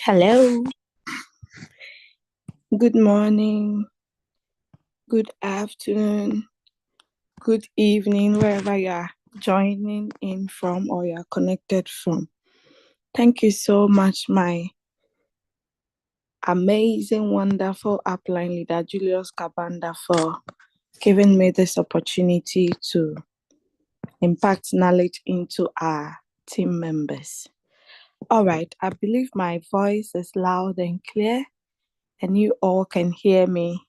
Hello, good morning, good afternoon, good evening, wherever you are joining in from or you are connected from. Thank you so much, my amazing, wonderful upline leader, Julius Kabanda, for giving me this opportunity to impact knowledge into our team members. All right, I believe my voice is loud and clear, and you all can hear me.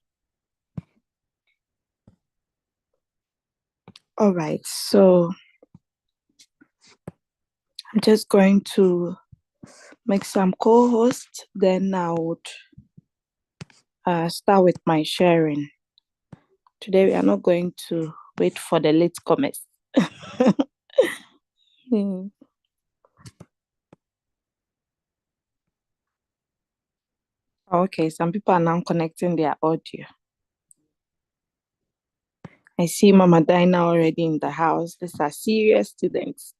All right, so I'm just going to make some co-hosts, then I would start with my sharing. Today we are not going to wait for the latecomers. Okay, some people are now connecting their audio. I see Mama Dinah already in the house. These are serious students.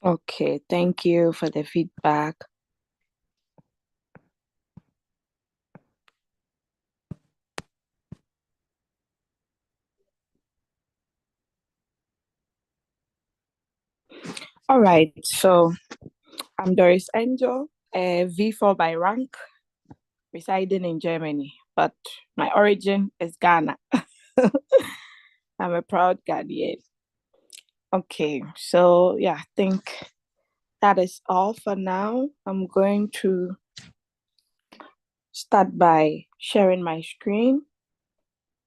Okay, thank you for the feedback. All right, so I'm Doris Angel, V4 by rank, residing in Germany, but my origin is Ghana. I'm a proud Ghanaian. Okay, so yeah, I think that is all for now. I'm going to start by sharing my screen,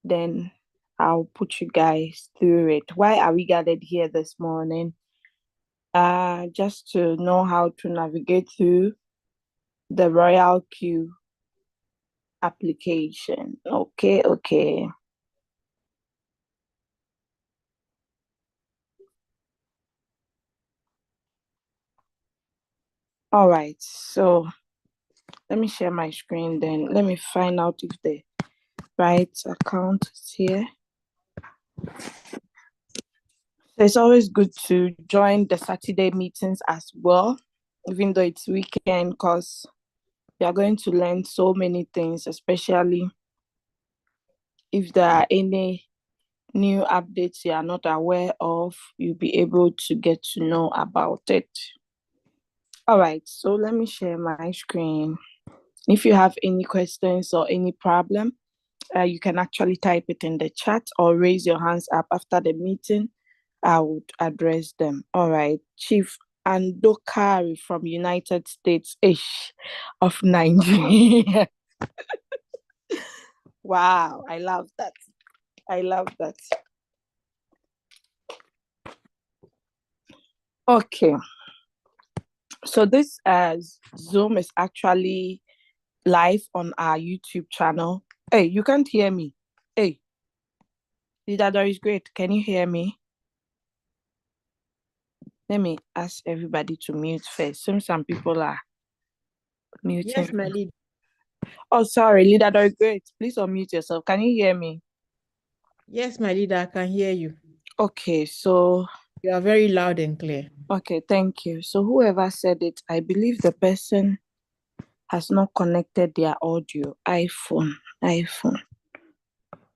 then I'll put you guys through it. Why are we gathered here this morning? Just to know how to navigate through the Royalq application. Okay. All right, so let me share my screen then. Let me find out if the right account is here. So it's always good to join the Saturday meetings as well, even though it's weekend, because you are going to learn so many things, especially if there are any new updates you are not aware of, you'll be able to get to know about it. All right, so let me share my screen. If you have any questions or any problem, you can actually type it in the chat or raise your hands up after the meeting. I would address them. All right, Chief Andokari from United States ish of Nigeria. Wow, I love that. Okay, so this Zoom is actually live on our YouTube channel. Hey, you can't hear me. Hey, Leader Doris, great. Can you hear me? Let me ask everybody to mute first. Some people are muting. Yes, my leader. Oh, sorry, Leader Doris, great. Please unmute yourself. Can you hear me? Yes, my leader, I can hear you. Okay, so You are very loud and clear. okay, thank you. So whoever said it, I believe the person has not connected their audio. iPhone.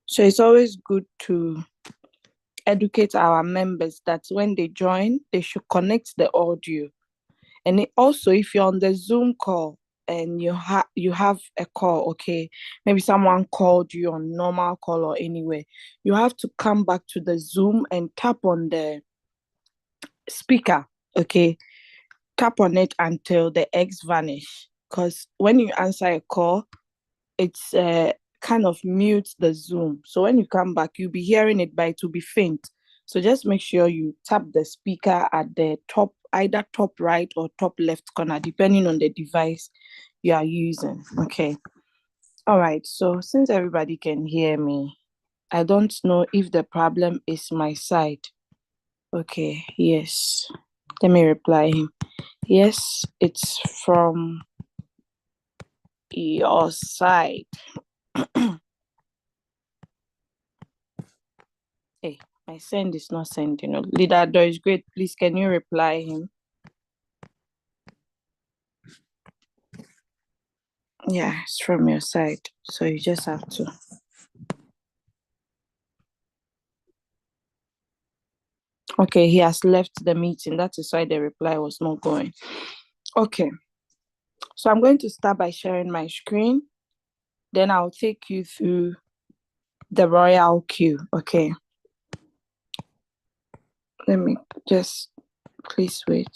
So it's always good to educate our members that when they join, they should connect the audio. And also, if you're on the Zoom call and you have a call, okay, maybe someone called you on normal call or anywhere, you have to come back to the Zoom and tap on the speaker, okay? Tap on it until the X vanish. Because when you answer a call, it's kind of mute the Zoom. So when you come back, you'll be hearing it, but it will be faint. So just make sure you tap the speaker at the top, either top right or top left corner, depending on the device you are using. Okay. All right. So since everybody can hear me, I don't know if the problem is my side. Okay. Yes. Let me reply him. Yes, it's from your side. Hey, My send is not sending. Leader Doris, great. Please, can you reply him? Yeah, it's from your side. So you just have to. Okay, he has left the meeting. That is why the reply was not going. Okay. So I'm going to start by sharing my screen. Then I'll take you through the Royalq. Okay. Let me just, please wait.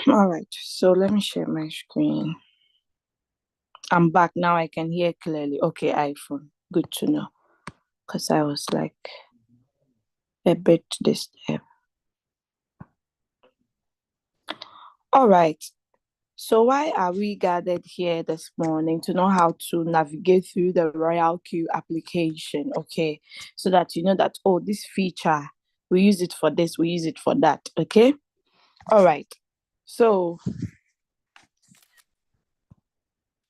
All right. So let me share my screen. I'm back now. I can hear clearly. Okay, iPhone. Good to know. Because I was like a bit disturbed. All right. So why are we gathered here this morning? To know how to navigate through the Royalq application, okay? So that you know that, oh, this feature, we use it for this, we use it for that, okay? All right. So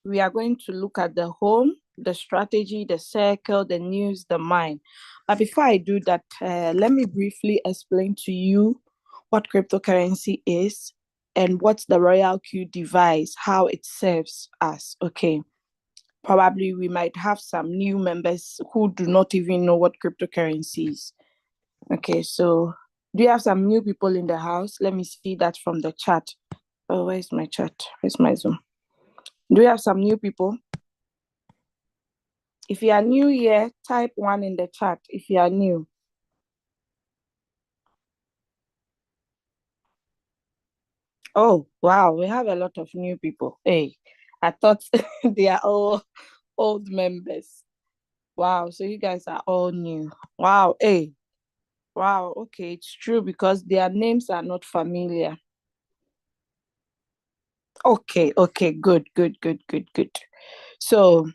we are going to look at the home, the strategy, the circle, the news, the mind. But before I do that, let me briefly explain to you what cryptocurrency is and what the Royalq device, how it serves us, okay? Probably we might have some new members who do not even know what cryptocurrency is. Okay, so do you have some new people in the house? Let me see that from the chat. Oh, where's my chat? Where's my Zoom? Do you have some new people? If you are new here, type 1 in the chat if you are new. Oh, wow, we have a lot of new people. Hey, I thought they are all old members. Wow, so you guys are all new. Wow, hey, wow, okay, it's true because their names are not familiar. Okay, okay, good, good, good, good, good. So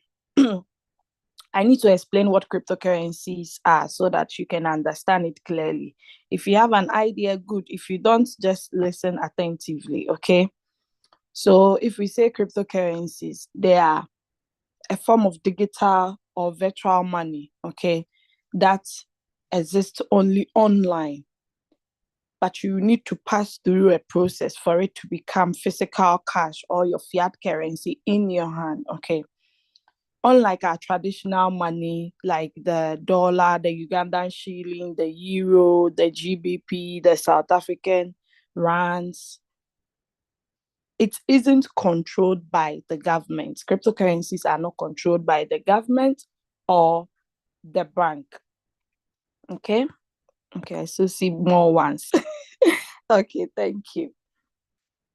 I need to explain what cryptocurrencies are so that you can understand it clearly. If you have an idea, good. If you don't, just listen attentively, okay? So if we say cryptocurrencies, they are a form of digital or virtual money, okay, that exists only online. But you need to pass through a process for it to become physical cash or your fiat currency in your hand, okay? Unlike our traditional money, like the dollar, the Ugandan shilling, the euro, the GBP, the South African rands, it isn't controlled by the government. Cryptocurrencies are not controlled by the government or the bank. Okay. Okay. I still see more ones. Okay. Thank you.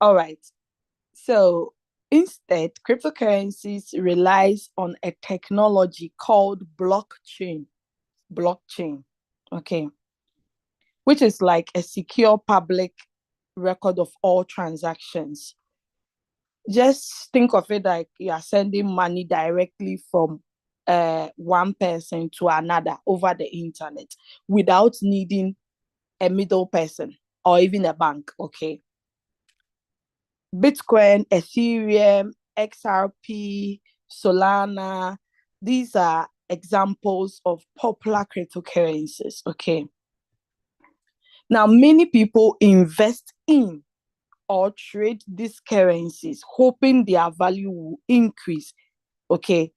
All right. So instead, cryptocurrencies relies on a technology called blockchain. Blockchain. Okay. Which is like a secure public record of all transactions. Just think of it like you are sending money directly from one person to another over the internet without needing a middle person or even a bank. Okay. Bitcoin, Ethereum, XRP, Solana, these are examples of popular cryptocurrencies. Okay. Now, many people invest in or trade these currencies, hoping their value will increase. Okay.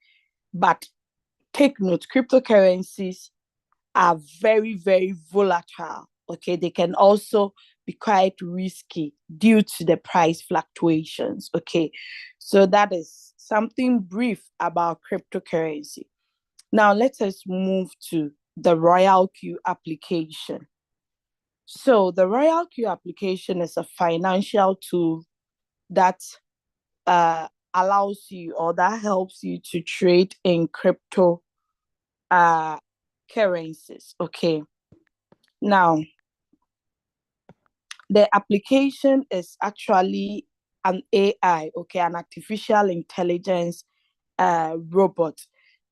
But take note, cryptocurrencies are very, very volatile. Okay. They can also be quite risky due to the price fluctuations. Okay. So that is something brief about cryptocurrency. Now let us move to the Royalq application. So the Royalq application is a financial tool that uh, allows you or that helps you to trade in crypto uh, currencies. Okay. Now, the application is actually an AI, okay, an artificial intelligence robot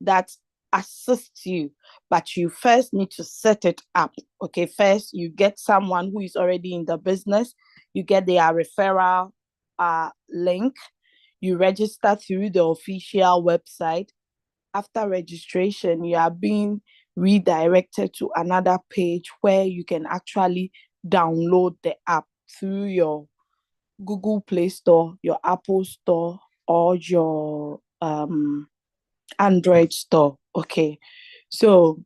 that assists you, but you first need to set it up. Okay, first you get someone who is already in the business, you get their referral link. You register through the official website. After registration, you are being redirected to another page where you can actually download the app through your Google Play Store, your Apple Store, or your Android store. Okay. So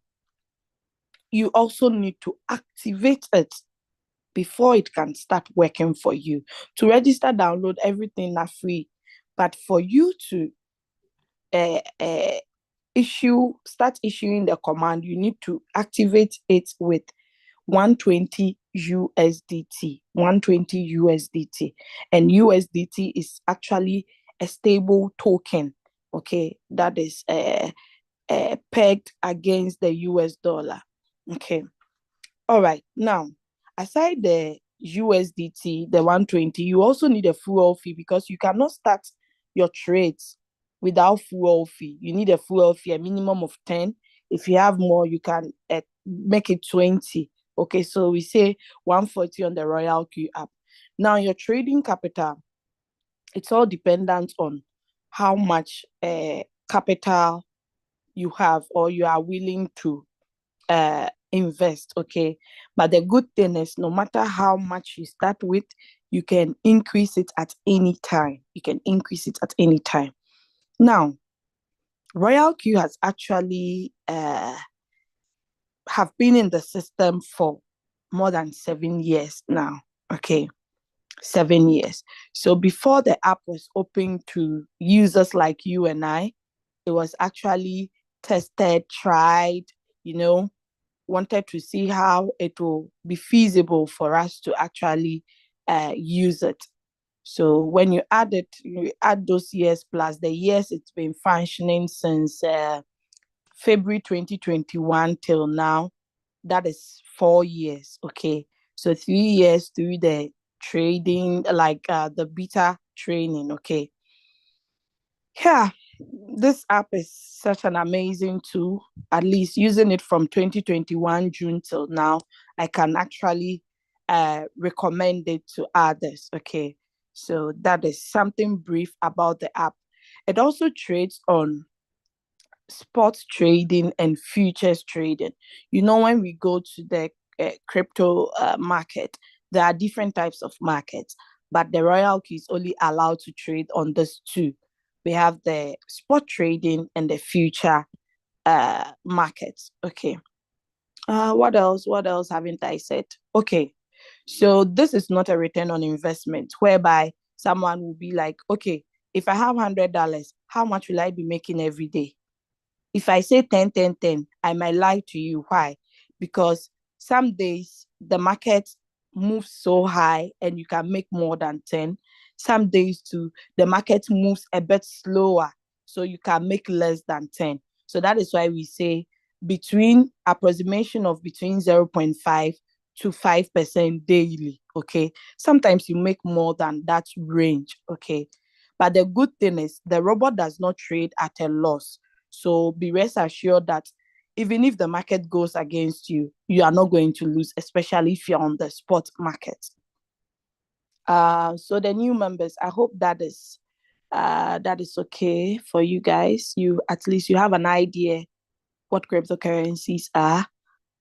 you also need to activate it before it can start working for you. To register, download everything are free. But for you to uh, uh, start issuing the command, you need to activate it with 120 USDT, 120 USDT. And USDT is actually a stable token, okay, that is pegged against the US dollar. Okay. All right. Now, aside the USDT, the 120, you also need a fuel fee because you cannot start your trades without fuel fee. You need a fuel fee, a minimum of 10. If you have more, you can make it 20. Okay, so we say 140 on the Royalq app. Now, your trading capital, it's all dependent on how much capital you have or you are willing to invest. Okay, but the good thing is no matter how much you start with, you can increase it at any time. Now, Royalq has actually have been in the system for more than 7 years now. Okay, 7 years. So before the app was open to users like you and I, it was actually tested, tried, you know, wanted to see how it will be feasible for us to actually use it. So when you add those years plus the years it's been functioning since February 2021 till now, that is 4 years. Okay. So 3 years through the trading, like the beta training. Okay. Yeah, this app is such an amazing tool. At least using it from 2021 June till now, I can actually recommend it to others. Okay, so that is something brief about the app. It also trades on sports trading and futures trading. You know, when we go to the crypto market, there are different types of markets, but the Royalq is only allowed to trade on these two. We have the spot trading and the future markets. Okay. What else? What else haven't I said? Okay. So this is not a return on investment whereby someone will be like, okay, if I have $100, how much will I be making every day? If I say 10, 10, 10, I might lie to you. Why? Because some days the market moves so high and you can make more than 10. Some days too, the market moves a bit slower, so you can make less than 10. So that is why we say between approximation of between 0.5 to 5% daily. Okay. Sometimes you make more than that range. Okay. But the good thing is the robot does not trade at a loss. So be rest assured that even if the market goes against you, you are not going to lose, especially if you're on the spot market. So the new members, I hope that is okay for you guys. You at least you have an idea what cryptocurrencies are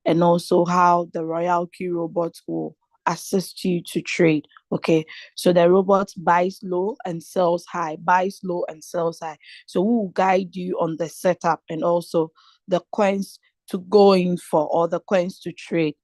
and also how the Royalq robot will assist you to trade. Okay, so the robot buys low and sells high, buys low and sells high. So we will guide you on the setup and also the coins to go in for or the coins to trade.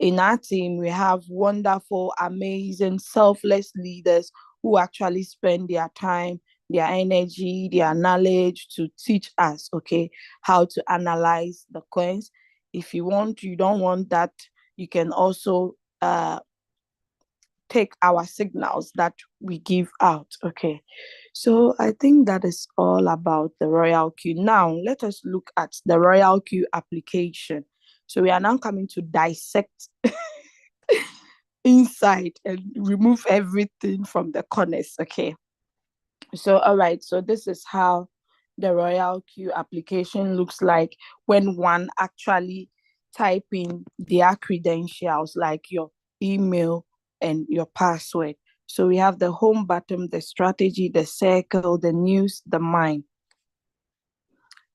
In our team, we have wonderful, amazing, selfless leaders who actually spend their time, their energy, their knowledge to teach us, okay, how to analyze the coins. If you don't want that, you can also take our signals that we give out, okay. So I think that is all about the Royalq. Now, let us look at the Royalq application. So we are now coming to dissect inside and remove everything from the corners. Okay. So, all right. So, this is how the Royalq application looks like when one actually type in their credentials, like your email and your password. So we have the home button, the strategy, the circle, the news, the mind.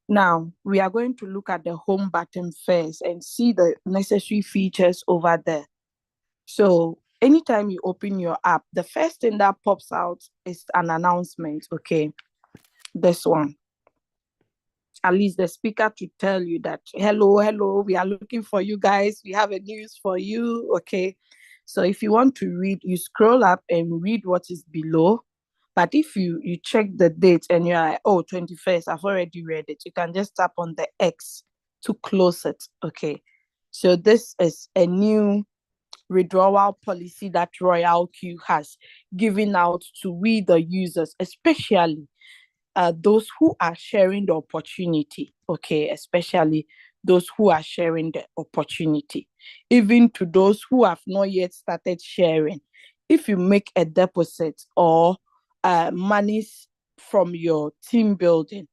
Now, we are going to look at the home button first and see the necessary features over there. So, anytime you open your app, the first thing that pops out is an announcement. Okay, this one. At least the speaker to tell you that, hello, we are looking for you guys. We have a news for you. Okay. So, if you want to read, you scroll up and read what is below. But if you check the date and you're like, oh, 21st, I've already read it, you can just tap on the X to close it. Okay. So this is a new withdrawal policy that Royalq has given out to we the users, especially those who are sharing the opportunity. Okay, especially those who are sharing the opportunity. Even to those who have not yet started sharing, if you make a deposit or monies from your team building,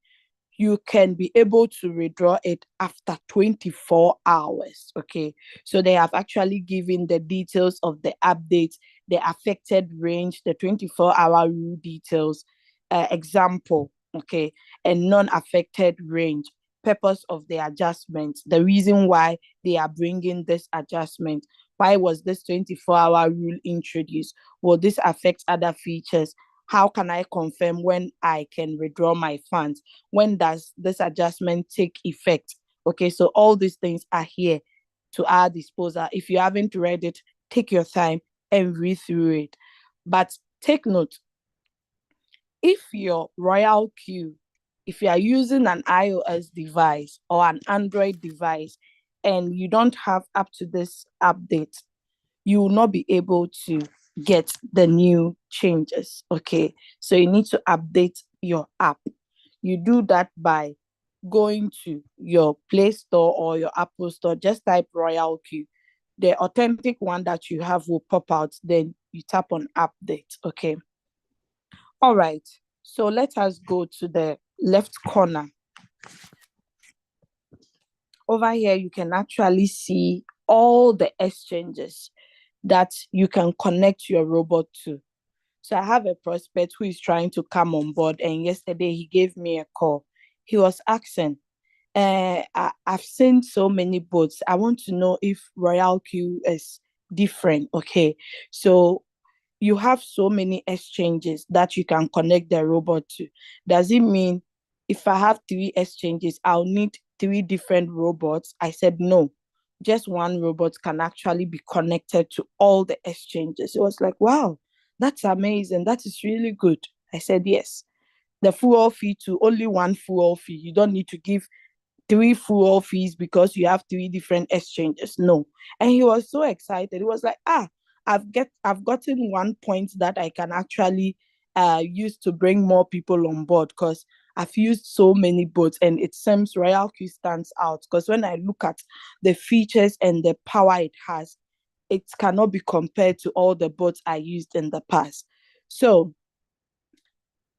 you can be able to withdraw it after 24 hours. Okay. So they have actually given the details of the updates, the affected range, the 24-hour rule details, example, okay, and non-affected range, purpose of the adjustment, the reason why they are bringing this adjustment. Why was this 24-hour rule introduced? Will this affect other features? How can I confirm when I can withdraw my funds? When does this adjustment take effect? Okay, so all these things are here to our disposal. If you haven't read it, take your time and read through it. But take note, if your Royalq, if you are using an iOS device or an Android device and you don't have up to this update, you will not be able to get the new changes. Okay, so you need to update your app. You do that by going to your Play Store or your Apple Store. Just type Royalq. The authentic one that you have will pop out. Then you tap on update. Okay. All right. So let us go to the left corner. Over here, you can actually see all the exchanges that you can connect your robot to. So I have a prospect who is trying to come on board, and yesterday he gave me a call. He was asking, I've seen so many boats. I want to know if Royalq is different. Okay, so you have so many exchanges that you can connect the robot to. Does it mean if I have three exchanges, I'll need three different robots? I said no. Just one robot can actually be connected to all the exchanges. It was like, wow, that's amazing. That is really good. I said yes. The fuel fee to only one fuel fee. You don't need to give three full fees because you have three different exchanges. No. And he was so excited. He was like, I've gotten one point that I can actually use to bring more people on board because I've used so many boats and it seems Royalq stands out because when I look at the features and the power it has, it cannot be compared to all the boats I used in the past. So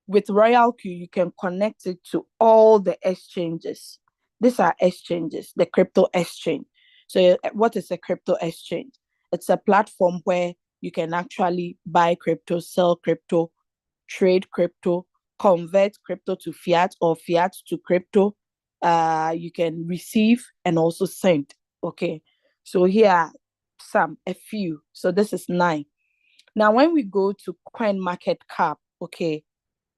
with Royalq, you can connect it to all the exchanges. These are exchanges, the crypto exchange. So, what is a crypto exchange? It's a platform where you can actually buy crypto, sell crypto, trade crypto, convert crypto to fiat or fiat to crypto. You can receive and also send. Okay. So, here are a few. So, this is 9. Now, when we go to Coin Market Cap, okay,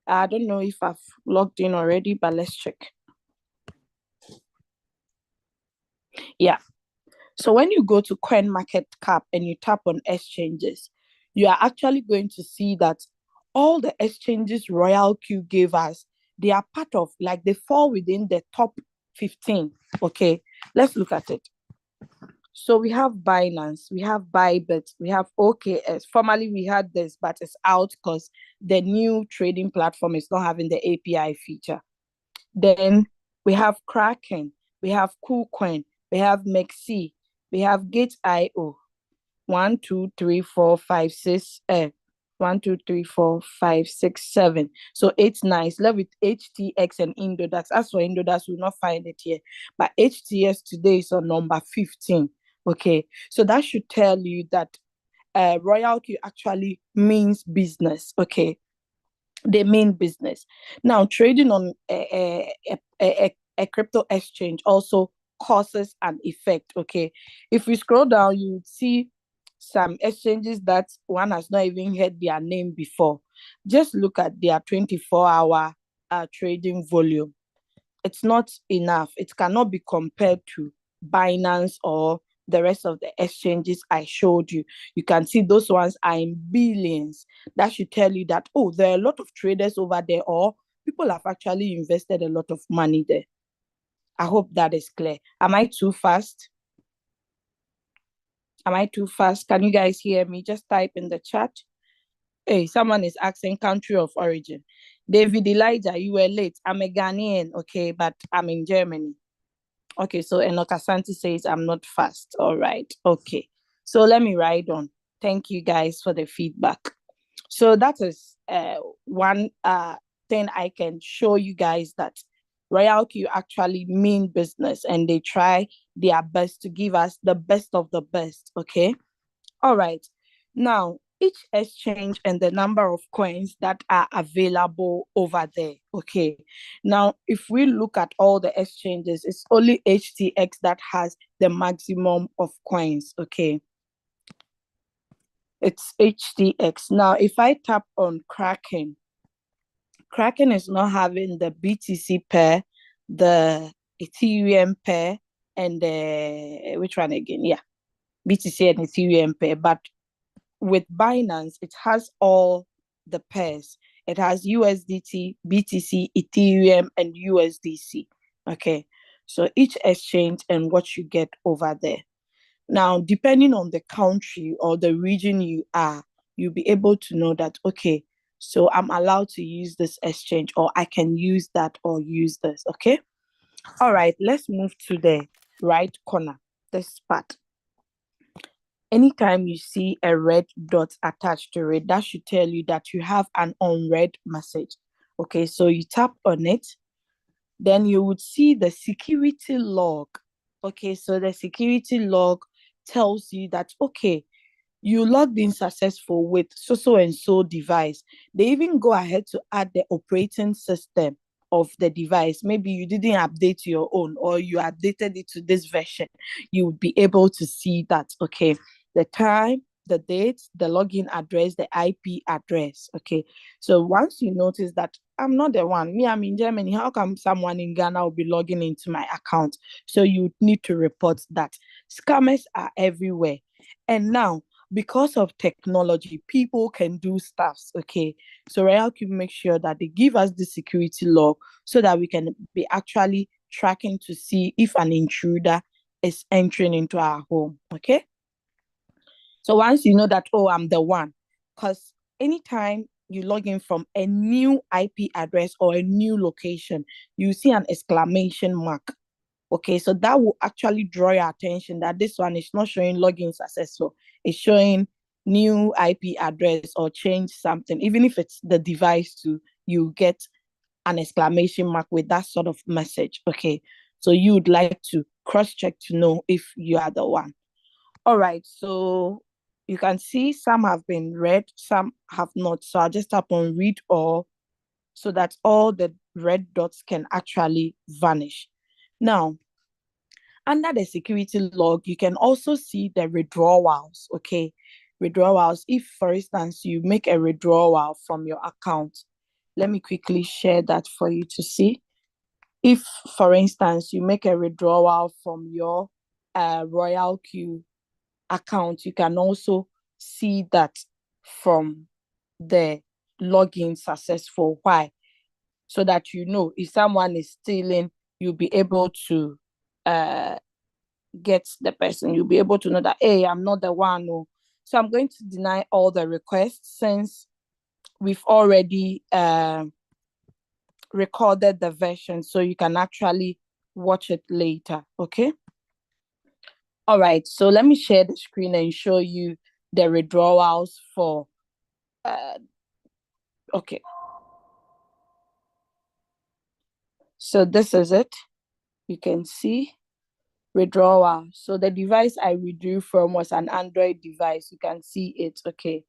I don't know if I've logged in already, but let's check. Yeah. So when you go to Coin Market Cap and you tap on exchanges, you are actually going to see that all the exchanges Royalq gave us, they are part of, like they fall within the top 15. Okay. Let's look at it. So we have Binance, we have Bybit, we have OKS. Formerly we had this, but it's out because the new trading platform is not having the API feature. Then we have Kraken, we have KuCoin, we have Mexi, we have Gate.io. 1, 2, 3, 4, 5, 6, 1, 2, 3, 4, 5, 6, 7. So 8, 9. Left with HTX and Indodax. As for Indodax, we'll not find it here. But HTS today is on number 15. Okay. So that should tell you that Royalq actually means business. Okay, they mean business. Now, trading on a crypto exchange also causes an effect. Okay, if we scroll down, you would see some exchanges that one has not even heard their name before. Just look at their 24-hour trading volume. It's not enough. It cannot be compared to Binance or the rest of the exchanges I showed you. You can see those ones are in billions. That should tell you that, oh, there are a lot of traders over there, or people have actually invested a lot of money there. I hope that is clear. Am I too fast? Am I too fast? Can you guys hear me? Just type in the chat. Hey, someone is asking country of origin. David Elijah, you were late. I'm a Ghanaian, okay, but I'm in Germany. Okay, so Enoch Asante says I'm not fast. All right. Okay. So let me ride on. Thank you guys for the feedback. So that is one thing I can show you guys, that Royalq actually mean business and they try their best to give us the best of the best. Okay. All right. Now, each exchange and the number of coins that are available over there. Okay. Now, if we look at all the exchanges, it's only HTX that has the maximum of coins. Okay. It's HTX. Now, if I tap on Kraken, Kraken is not having the BTC pair, the Ethereum pair, and the which one again? Yeah, BTC and Ethereum pair. But with Binance, it has all the pairs. It has USDT, BTC, Ethereum, and USDC. Okay. So each exchange and what you get over there. Now, depending on the country or the region you are, you'll be able to know that, okay, so I'm allowed to use this exchange, or I can use that or use this. Okay. All right. Let's move to the right corner, this part. Anytime you see a red dot attached to it, that should tell you that you have an unread message. Okay, so you tap on it, then you would see the security log. Okay, so the security log tells you that, okay, you logged in successful with so and so device. They even go ahead to add the operating system of the device. Maybe you didn't update your own, or you updated it to this version. You would be able to see that, okay, the time, the date, the login address, the IP address. Okay, so once you notice that I'm not the one, me, I'm in Germany, how come someone in Ghana will be logging into my account? So you need to report that. Scammers are everywhere. And now, because of technology, people can do stuffs. Okay, so Royalq make sure that they give us the security log so that we can be actually tracking to see if an intruder is entering into our home. Okay, so once you know that, oh, I'm the one, because anytime you log in from a new IP address or a new location, you see an exclamation mark. Okay, so that will actually draw your attention that this one is not showing login successful. It's showing new IP address or change something. Even if it's the device too, you get an exclamation mark with that sort of message. Okay, so you would like to cross-check to know if you are the one. All right, so you can see some have been read, some have not. So I'll just tap on read all so that all the red dots can actually vanish. Now, under the security log, you can also see the withdrawals. Okay, withdrawals. If, for instance, you make a withdrawal from your account, let me quickly share that for you to see. If, for instance, you make a withdrawal from your Royalq account, you can also see that from the login successful. Why? So that you know if someone is stealing, you'll be able to get the person. You'll be able to know that, hey, I'm not the one. No. So I'm going to deny all the requests since we've already recorded the version, so you can actually watch it later. Okay. All right. So let me share the screen and show you the withdrawals for. Okay. So this is it. You can see. withdrawal. So the device I withdrew from was an Android device. You can see it, okay?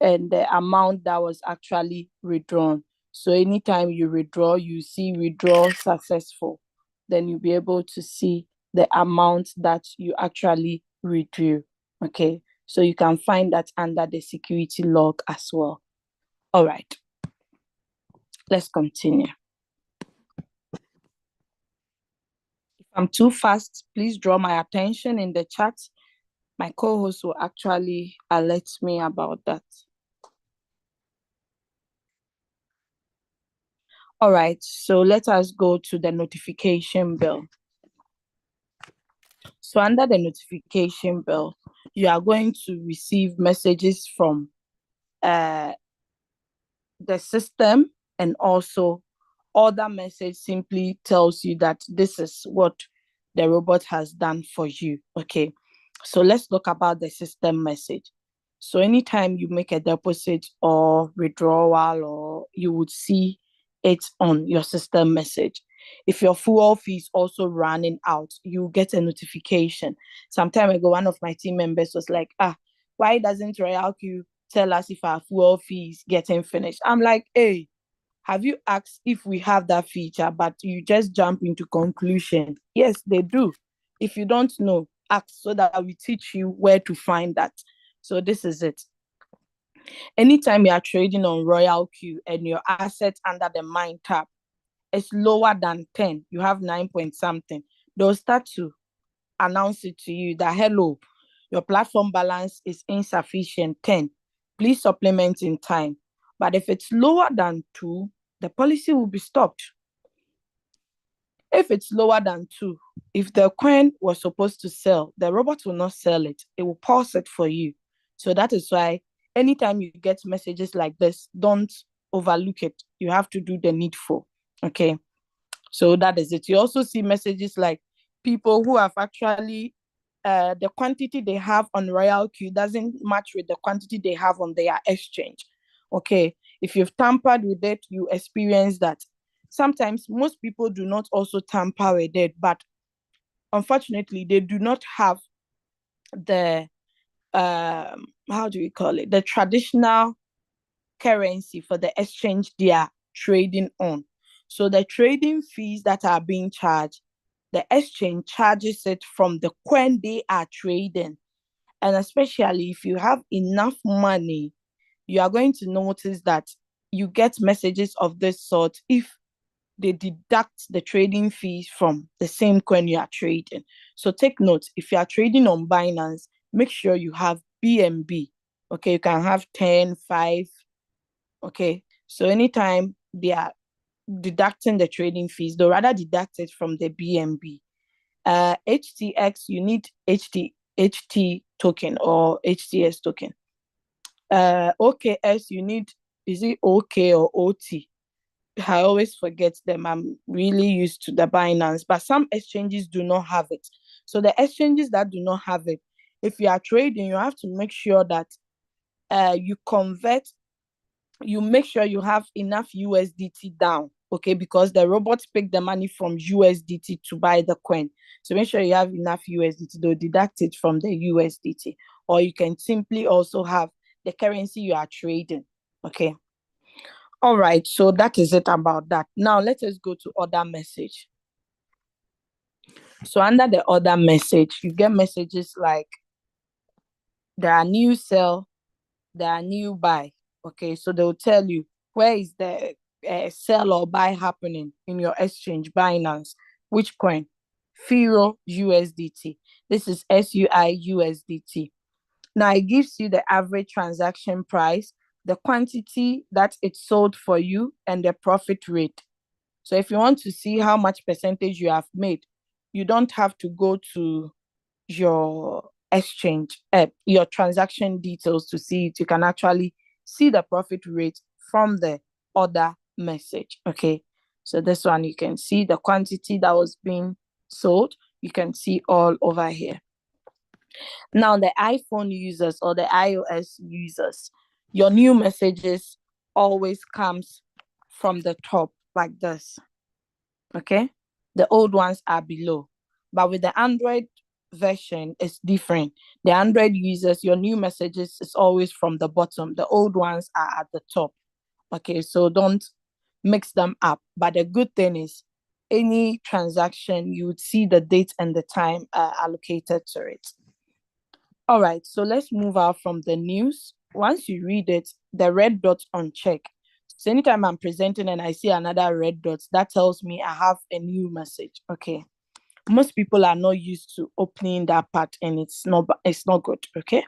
And the amount that was actually withdrawn. So anytime you withdraw, you see withdraw successful. Then you'll be able to see the amount that you actually withdrew. Okay. So you can find that under the security log as well. All right. Let's continue. If I'm too fast, please draw my attention in the chat. My co-host will actually alert me about that. All right, so let us go to the notification bell. So under the notification bell, you are going to receive messages from the system, and also other message simply tells you that this is what the robot has done for you. Okay, so let's talk about the system message. So anytime you make a deposit or withdrawal, or you would see it on your system message. If your fuel fee is also running out, you get a notification. Some time ago, one of my team members was like, why doesn't Royalq tell us if our fuel fee is getting finished? I'm like, hey, have you asked if we have that feature? But you just jump into conclusion. Yes, they do. If you don't know, ask so that we teach you where to find that. So this is it. Anytime you are trading on Royalq and your assets under the mine tab is lower than 10, you have 9 point something, they'll start to announce it to you that, hello, your platform balance is insufficient, 10. Please supplement in time. But if it's lower than 2, the policy will be stopped. If it's lower than 2, if the coin was supposed to sell, the robot will not sell it. It will pause it for you. So that is why anytime you get messages like this, don't overlook it. You have to do the needful. Okay. So that is it. You also see messages like people who have actually the quantity they have on Royalq doesn't match with the quantity they have on their exchange. Okay. If you've tampered with it, you experience that. Sometimes most people do not also tamper with it, but unfortunately, they do not have the how do we call it? The traditional currency for the exchange they are trading on. So the trading fees that are being charged, the exchange charges it from the coin they are trading. And especially if you have enough money, you are going to notice that you get messages of this sort if they deduct the trading fees from the same coin you are trading. So take note, if you are trading on Binance, make sure you have BNB. Okay, you can have 10, 5. Okay, so anytime they are deducting the trading fees, they'll rather deduct it from the BNB. HTX, you need HT token or HTS token. OKS, you need, is it OK or OT? I always forget them. I'm really used to the Binance, but some exchanges do not have it. So the exchanges that do not have it, if you are trading, you have to make sure that you make sure you have enough USDT down, okay? Because the robots pick the money from USDT to buy the coin. So make sure you have enough USDT. They'll deduct it from the USDT. Or you can simply also have the currency you are trading, okay? All right, so that is it about that. Now let us go to order message. So under the order message, you get messages like there are new sell, there are new buy. Okay, so they'll tell you where is the sell or buy happening in your exchange, Binance, which coin? Firo USDT. This is SUI USDT. Now it gives you the average transaction price, the quantity that it sold for you, and the profit rate. So if you want to see how much percentage you have made, you don't have to go to your exchange, your transaction details to see it. You can actually see the profit rate from the order message. Okay. So this one, you can see the quantity that was being sold. You can see all over here. Now, the iPhone users or the iOS users, your new messages always comes from the top like this. Okay. The old ones are below. But with the Android version, it's different. The Android users, your new messages is always from the bottom. The old ones are at the top. Okay, so don't mix them up. But the good thing is, any transaction, you would see the date and the time allocated to it. All right, so let's move out from the news. Once you read it, the red dot on check. So anytime I'm presenting and I see another red dot, that tells me I have a new message. Okay. Most people are not used to opening that part, and it's not good. Okay.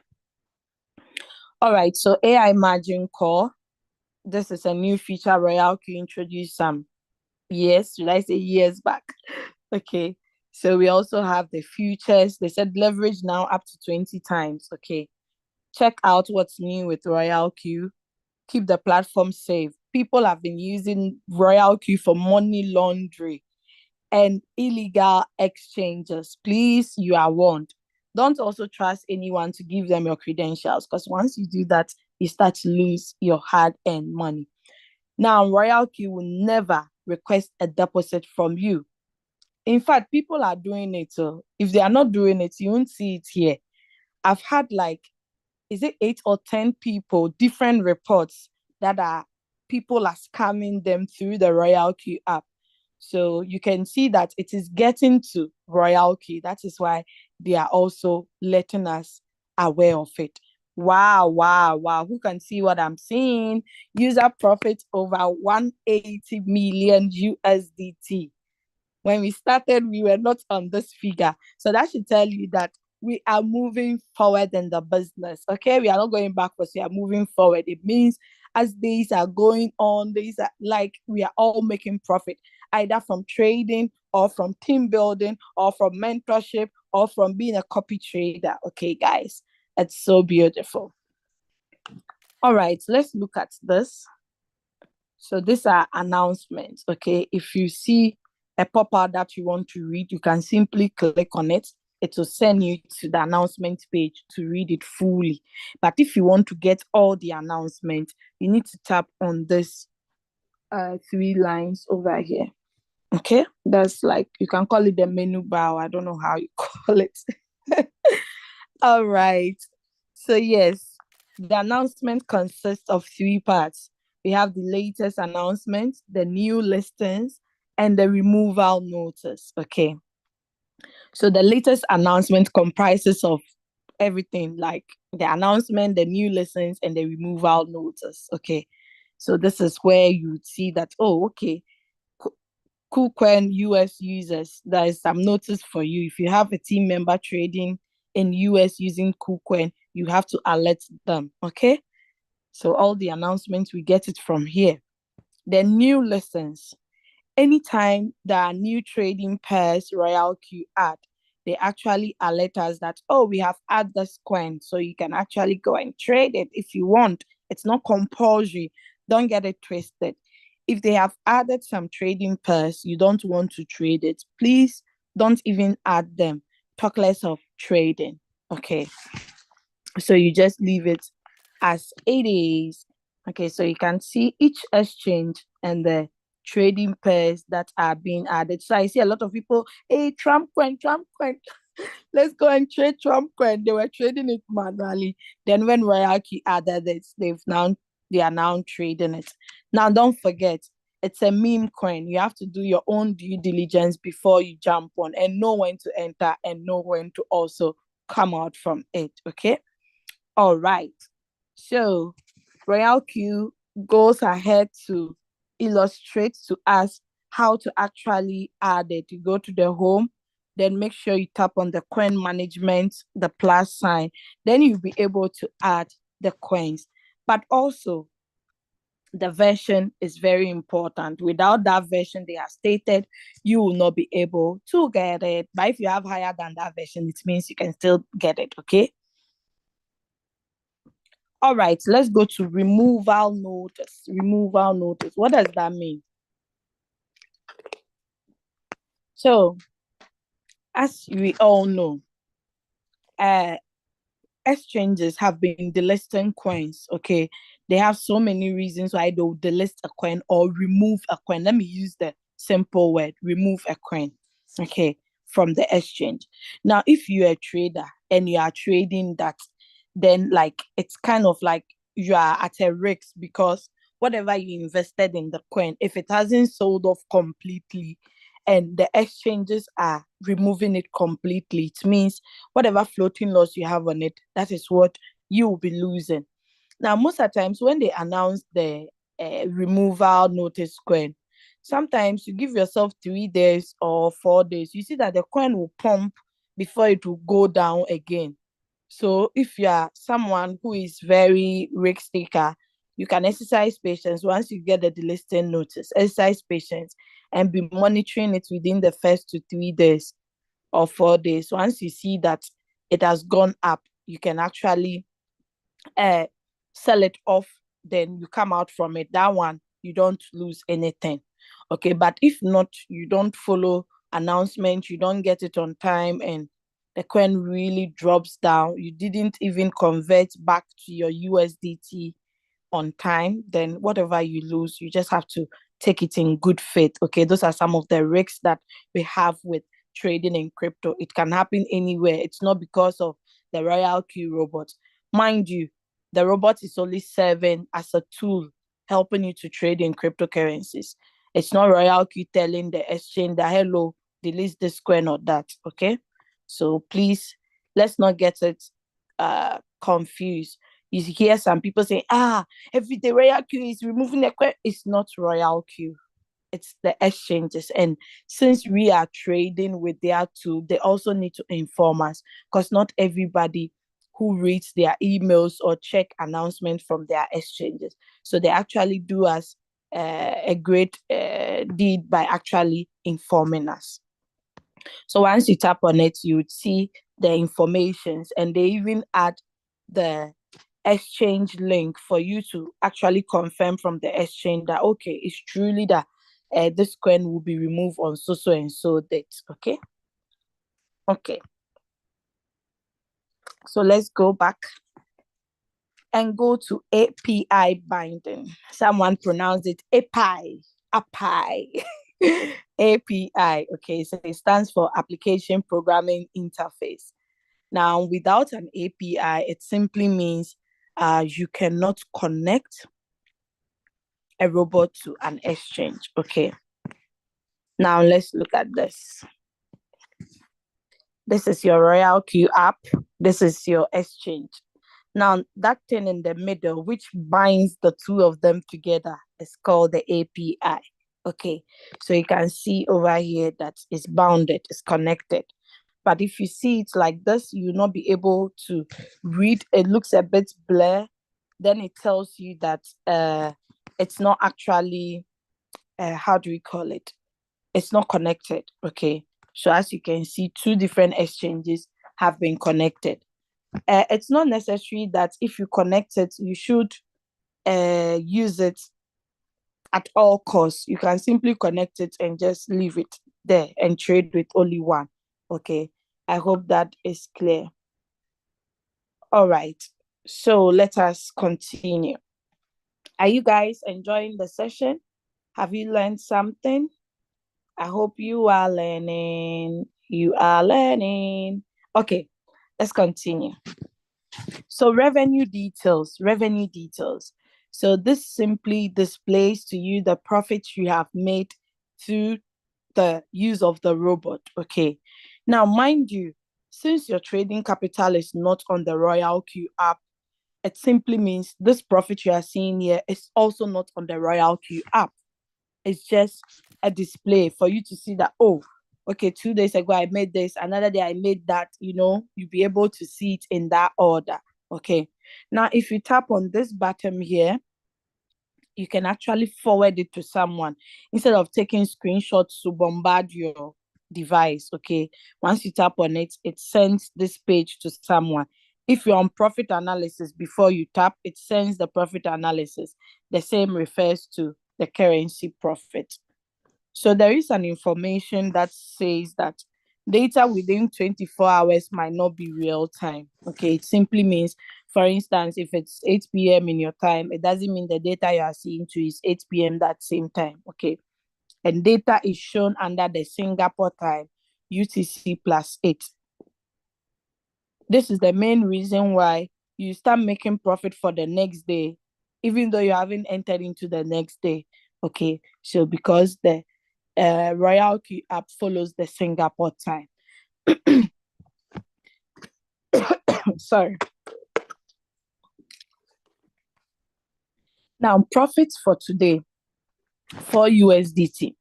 All right. So AI margin call. This is a new feature Royalq introduced some years, should I say years back? Okay. So we also have the futures. They said leverage now up to 20 times. Okay. Check out what's new with Royalq. Keep the platform safe. People have been using Royalq for money laundering and illegal exchanges. Please, you are warned. Don't also trust anyone to give them your credentials, because once you do that, you start to lose your hard-earned money. Now, Royalq will never request a deposit from you. In fact, people are doing it. So if they are not doing it, you won't see it here. I've had like, is it 8 or 10 people, different reports that are people are scamming them through the Royalq app. So you can see that it is getting to Royalq. That is why they are also letting us aware of it. Wow, wow, wow. Who can see what I'm seeing? User profit over 180 million USDT. When we started, we were not on this figure. So that should tell you that we are moving forward in the business. Okay, we are not going backwards, we are moving forward. It means as days are going on, days are like we are all making profit, either from trading or from team building or from mentorship or from being a copy trader. Okay, guys, it's so beautiful. All right, let's look at this. So these are announcements. Okay, if you see a pop-out that you want to read, you can simply click on it. It will send you to the announcement page to read it fully. But if you want to get all the announcements, you need to tap on this 3 lines over here. Okay, that's like, you can call it the menu bar. I don't know how you call it. All right. So yes, the announcement consists of 3 parts. We have the latest announcement, the new listings, and the removal notice. Okay. So the latest announcement comprises of everything, like the announcement, the new listings, and the removal notice. Okay. So this is where you see that, oh, okay, KuCoin US users, there is some notice for you. If you have a team member trading in US using KuCoin, you have to alert them. Okay. So all the announcements, we get it from here. The new listings. Anytime there are new trading pairs Royalq add, they actually alert us that, oh, we have added this coin. So you can actually go and trade it if you want. It's not compulsory. Don't get it twisted. If they have added some trading pairs, you don't want to trade it, please don't even add them. Talk less of trading. Okay. So you just leave it as it is. Okay, so you can see each exchange and the trading pairs that are being added. So I see a lot of people, hey, Trump coin, Trump coin. Let's go and trade Trump coin. They were trading it manually. Then when Royalq added it, they are now trading it. Now don't forget, it's a meme coin. You have to do your own due diligence before you jump on and know when to enter and know when to also come out from it. Okay. All right. So Royalq goes ahead to illustrate to us how to actually add it. You go to the home, then make sure you tap on the coin management, the plus sign. Then you'll be able to add the coins. But also, the version is very important. Without that version they have stated, you will not be able to get it. But if you have higher than that version, it means you can still get it. Okay. All right, let's go to removal notice. Removal notice. What does that mean? So, as we all know, uh, exchanges have been delisting coins. Okay, they have so many reasons why they'll delist a coin or remove a coin. Let me use the simple word: remove a coin. Okay, from the exchange. Now, if you're a trader and you are trading that, then like it's kind of like you are at a risk, because whatever you invested in the coin, if it hasn't sold off completely and the exchanges are removing it completely, it means whatever floating loss you have on it, that is what you will be losing. Now, most of the times when they announce the removal notice coin, sometimes you give yourself 3 days or 4 days, you see that the coin will pump before it will go down again. So if you are someone who is very risk taker, you can exercise patience. Once you get the delisting notice, exercise patience and be monitoring it within the first 2 3 days or 4 days. Once you see that it has gone up, you can actually uh, sell it off, then you come out from it. That one, you don't lose anything. Okay, but if not, you don't follow announcements, you don't get it on time, and the coin really drops down, you didn't even convert back to your USDT on time, then whatever you lose, you just have to take it in good faith. Okay, those are some of the risks that we have with trading in crypto. It can happen anywhere. It's not because of the Royalq robot. Mind you, the robot is only serving as a tool helping you to trade in cryptocurrencies. It's not Royalq telling the exchange that, hello, delete this coin or that. Okay, so please, let's not get it confused. You hear some people say, every day Royalq is removing the coin. It's not Royalq, it's the exchanges. And since we are trading with their tool, they also need to inform us, because not everybody who reads their emails or check announcements from their exchanges. So they actually do us a great deed by actually informing us. So once you tap on it, you would see the informations, and they even add the exchange link for you to actually confirm from the exchange that, okay, it's truly that this coin will be removed on so and so date. Okay, so let's go back and go to API binding. Someone pronounce it API. API. API. Okay, so it stands for Application Programming Interface. Now, without an API, it simply means you cannot connect a robot to an exchange. Okay, now let's look at this. This is your Royalq app. This is your exchange. Now, that thing in the middle, which binds the two of them together, is called the API. Okay, so you can see over here that it's bounded, it's connected. But if you see it like this, you'll not be able to read. It looks a bit blur. Then it tells you that it's not actually, how do we call it? It's not connected. Okay, so as you can see, two different exchanges have been connected. It's not necessary that if you connect it, you should use it at all costs. You can simply connect it and just leave it there and trade with only one. Okay, I hope that is clear. All right, so let us continue. Are you guys enjoying the session? Have you learned something? I hope you are learning. You are learning. Okay, let's continue. So revenue details, revenue details. So this simply displays to you the profits you have made through the use of the robot. Okay. Now, mind you, since your trading capital is not on the Royalq app, it simply means this profit you are seeing here is also not on the Royalq app. It's just a display for you to see that, oh, okay, 2 days ago I made this, another day I made that, you'll be able to see it in that order. Okay. Now, if you tap on this button here, you can actually forward it to someone instead of taking screenshots to bombard your device. Okay. Once you tap on it, it sends this page to someone. If you're on profit analysis, before you tap, it sends the profit analysis. The same refers to the currency profit. So there is an information that says that data within 24 hours might not be real time. Okay, it simply means, for instance, if it's 8 p.m. in your time, it doesn't mean the data you are seeing to is 8 p.m. that same time. Okay, and data is shown under the Singapore time, UTC plus 8. This is the main reason why you start making profit for the next day, even though you haven't entered into the next day. Okay, so because the Royalq app follows the Singapore time. Sorry. Now, profits for today for USDT.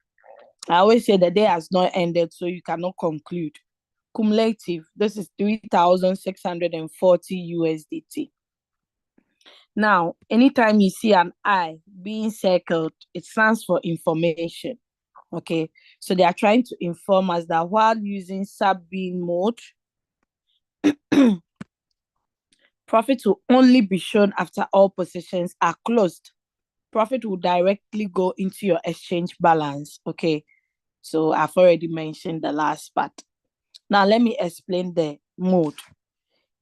I always say the day has not ended, so you cannot conclude. Cumulative, this is 3,640 USDT. Now, anytime you see an I being circled, it stands for information. Okay, so they are trying to inform us that while using sub-bean mode, profit will only be shown after all positions are closed. Profit will directly go into your exchange balance. Okay, so I've already mentioned the last part. Now, let me explain the mode.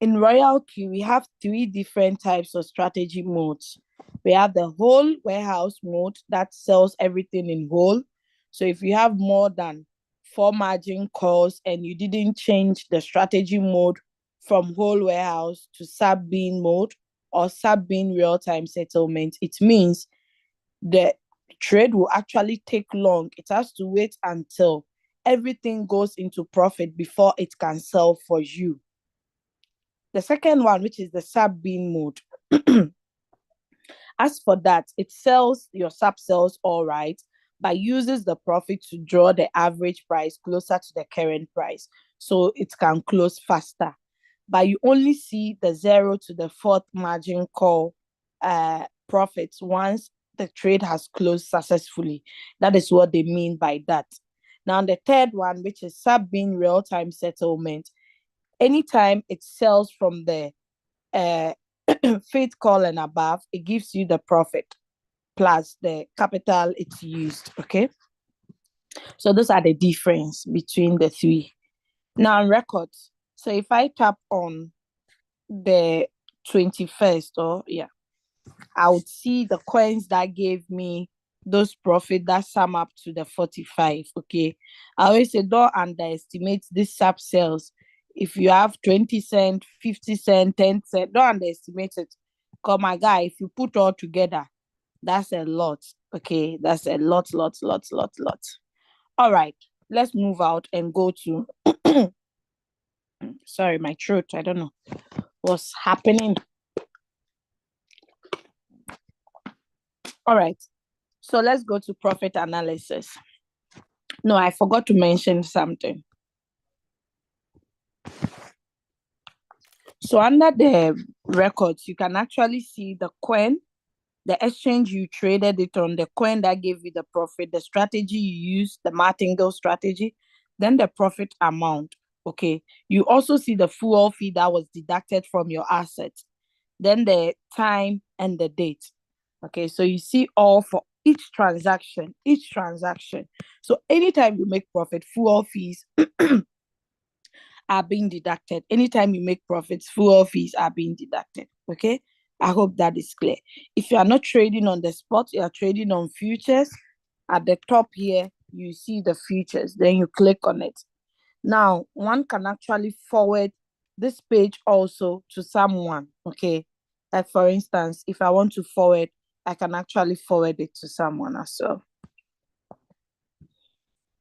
In Royalq, we have 3 different types of strategy modes. We have the whole warehouse mode that sells everything in whole. So if you have more than 4 margin calls and you didn't change the strategy mode from whole warehouse to sub-bean mode or sub-bean real-time settlement, it means the trade will actually take long. It has to wait until everything goes into profit before it can sell for you. The second one, which is the sub-bean mode. As for that, it sells, your sub sells all right, but uses the profit to draw the average price closer to the current price, so it can close faster. But you only see the 0 to the 4th margin call profits once the trade has closed successfully. That is what they mean by that. Now, the third one, which is sub-bean real-time settlement, anytime it sells from the faith call and above, it gives you the profit plus the capital it's used. Okay, so those are the difference between the 3. Now, records. So if I tap on the 21st, or I would see the coins that gave me those profit that sum up to the 45. Okay, I always say don't underestimate these sub sales. If you have 20 cent, 50 cent, 10 cent, don't underestimate it. Because my guy, if you put all together, that's a lot. Okay, that's a lot. All right, let's move out and go to sorry, my throat, I don't know what's happening. All right, so let's go to profit analysis. No, I forgot to mention something. So under the records, you can actually see the coin, the exchange you traded it on, the coin that gave you the profit, the strategy you used, the martingale strategy, then the profit amount. Okay, you also see the fuel fee that was deducted from your assets, then the time and the date. Okay, so you see all for each transaction. So anytime you make profit, fuel fees are being deducted. Anytime you make profits, fuel fees are being deducted. Okay, I hope that is clear. If you are not trading on the spot, you are trading on futures. At the top here, you see the futures. Then you click on it. Now, one can actually forward this page also to someone. Okay, like for instance, if I want to forward, I can actually forward it to someone as well.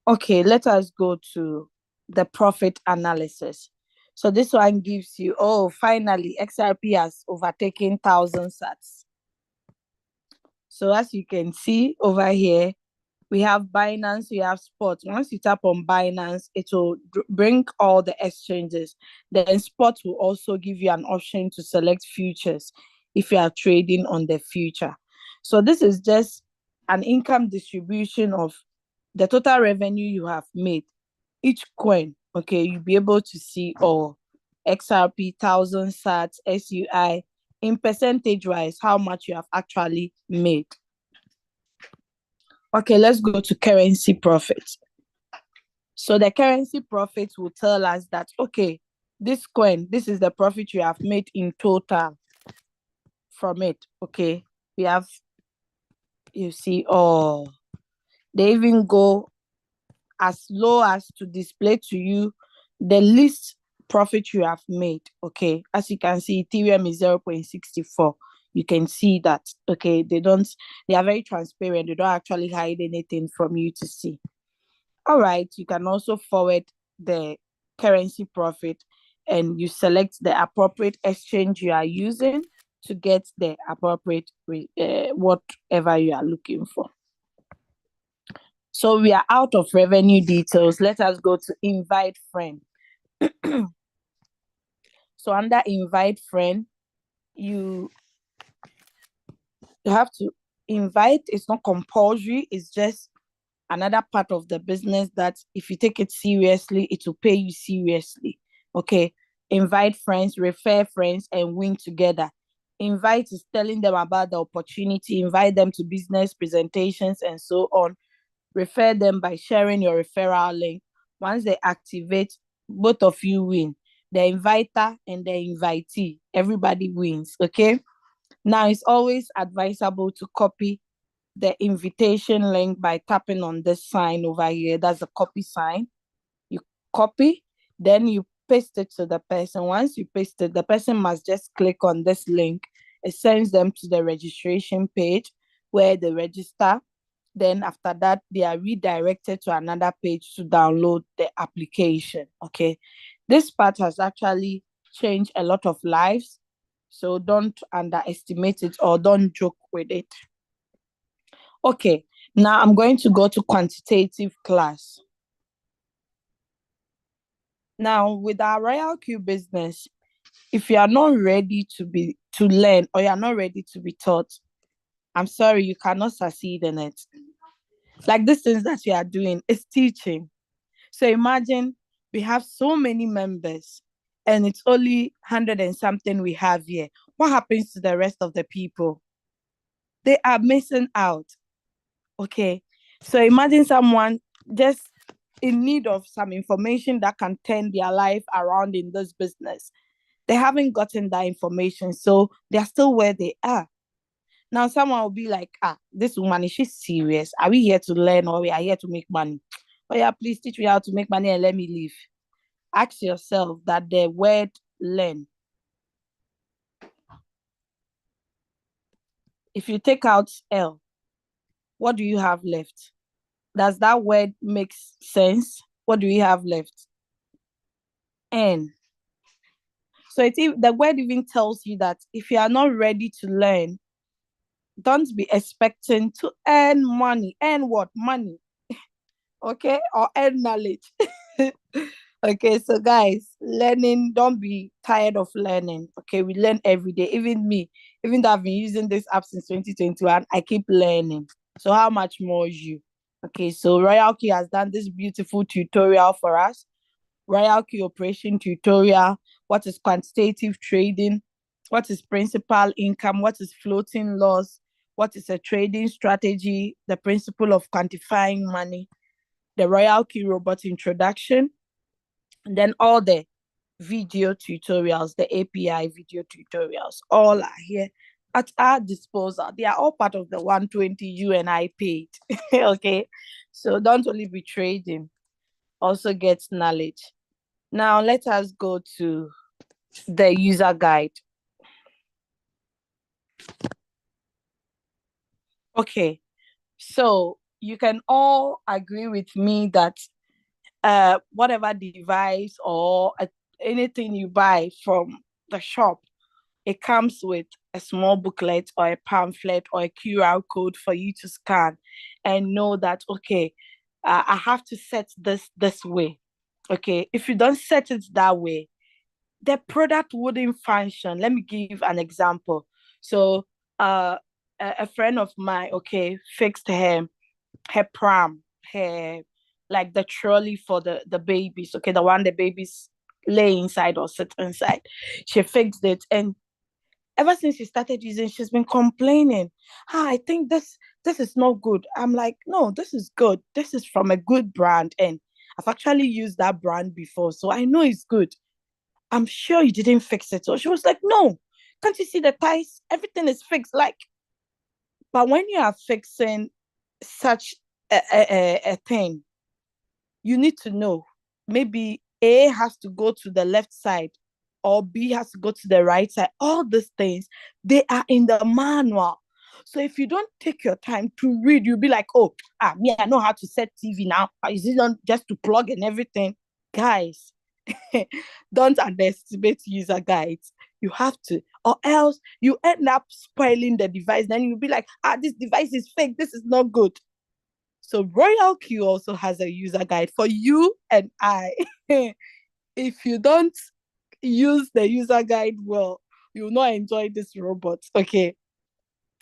Okay, let us go to the profit analysis. So this one gives you, finally, XRP has overtaken 1,000 sats. So as you can see over here, we have Binance, we have Spot. Once you tap on Binance, it will bring all the exchanges. Then Spot will also give you an option to select futures if you are trading on the future. So this is just an income distribution of the total revenue you have made. Each coin, okay, you'll be able to see XRP, 1,000 sats, SUI, in percentage-wise, how much you have actually made. Okay, let's go to currency profits. So the currency profits will tell us that, okay, this coin, this is the profit you have made in total from it. Okay, we have, you see, they even go as low as to display to you the least profit you have made. Okay, as you can see, Ethereum is 0.64. You can see that. Okay, they are very transparent. They don't actually hide anything from you to see. All right, you can also forward the currency profit, and you select the appropriate exchange you are using to get the appropriate whatever you are looking for. So we are out of revenue details. Let us go to invite friend. So under invite friend, you have to invite. It's not compulsory. It's just another part of the business that if you take it seriously, it will pay you seriously. Okay. Invite friends, refer friends, and win together. Invite is telling them about the opportunity, invite them to business presentations and so on. Refer them by sharing your referral link. Once they activate, both of you win. The inviter and the invitee, everybody wins. Okay. Now it's always advisable to copy the invitation link by tapping on this sign over here. That's the copy sign. You copy, then you paste it to the person. Once you paste it, the person must just click on this link. It sends them to the registration page where they register. Then after that, they are redirected to another page to download the application. Okay. This part has actually changed a lot of lives. So don't underestimate it or don't joke with it. Okay, now I'm going to go to quantitative class. Now, with our Royalq business, if you are not ready to learn or you are not ready to be taught, I'm sorry, you cannot succeed in it. Like these things that you are doing is teaching. So imagine we have so many members and it's only 100 and something we have here. What happens to the rest of the people? They are missing out. Okay. So imagine someone just in need of some information that can turn their life around in this business. They haven't gotten that information, so they're still where they are. Now, someone will be like, this woman, is she serious? Are we here to learn or we are here to make money? Oh, yeah, please teach me how to make money and let me leave. Ask yourself that the word learn. If you take out L, what do you have left? Does that word make sense? What do we have left? N. So the word even tells you that if you are not ready to learn, don't be expecting to earn money. Earn what? Money. Okay? Or earn knowledge. Okay, so guys, learning, don't be tired of learning. Okay, we learn every day. Even me, even though I've been using this app since 2021, I keep learning. So how much more you? Okay, so Royalq has done this beautiful tutorial for us. Royalq operation tutorial, what is quantitative trading, what is principal income, what is floating loss, what is a trading strategy, the principle of quantifying money, the Royalq robot introduction, and then all the video tutorials, the API video tutorials, all are here at our disposal. They are all part of the 120 you and I paid. Okay, so don't only be trading, also get knowledge. Now let us go to the user guide. Okay, so you can all agree with me that whatever device or anything you buy from the shop, it comes with a small booklet or a pamphlet or a QR code for you to scan and know that, okay, I have to set this way. Okay, if you don't set it that way, the product wouldn't function. Let me give an example. So a friend of mine, okay, fixed her pram, her like the trolley for the babies, okay, the one the babies lay inside or sit inside. She fixed it, and ever since she started using, she's been complaining. I think this is not good. I'm like, no, this is good. This is from a good brand, and I've actually used that brand before, so I know it's good. I'm sure you didn't fix it. So she was like, no, can't you see the ties? Everything is fixed. Like, but when you are fixing such a thing, you need to know. Maybe A has to go to the left side or B has to go to the right side. All these things, they are in the manual. So if you don't take your time to read, you'll be like, oh, me, I know how to set TV now. Is it not just to plug and everything? Guys, don't underestimate user guides. You have to, or else you end up spoiling the device. Then you'll be like, this device is fake. This is not good. So Royalq also has a user guide for you and I. If you don't use the user guide well, you will not enjoy this robot. Okay.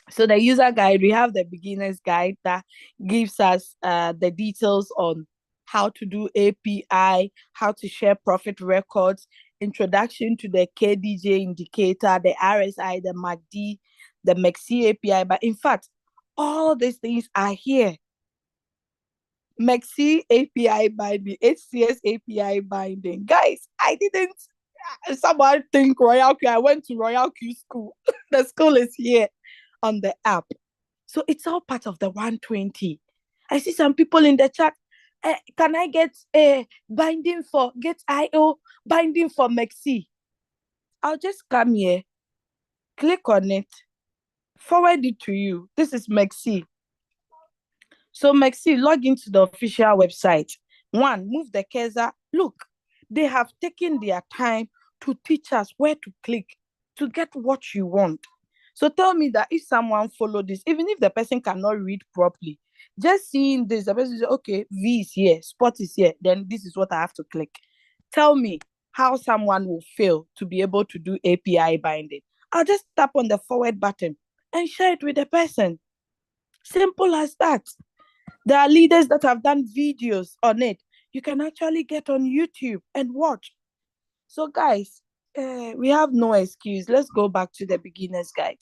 So the user guide, we have the beginner's guide that gives us the details on how to do API, how to share profit records, introduction to the KDJ indicator, the RSI, the MACD, the MEXC API. But in fact, all these things are here. MEXC API binding, HCS API binding. Guys, I didn't, someone think Royalq. I went to Royalq school. The school is here on the app. So it's all part of the 120. I see some people in the chat. Can I get a binding for get IO binding for MEXC? I'll just come here, click on it, forward it to you. This is MEXC. So MEXC, log into the official website. One, move the cursor. Look, they have taken their time to teach us where to click to get what you want. So tell me that if someone followed this, even if the person cannot read properly, just seeing this, the person says, okay, V is here, spot is here, then this is what I have to click. Tell me how someone will fail to be able to do API binding. I'll just tap on the forward button and share it with the person. Simple as that. There are leaders that have done videos on it. You can actually get on YouTube and watch. So guys, we have no excuse. Let's go back to the beginner's guide.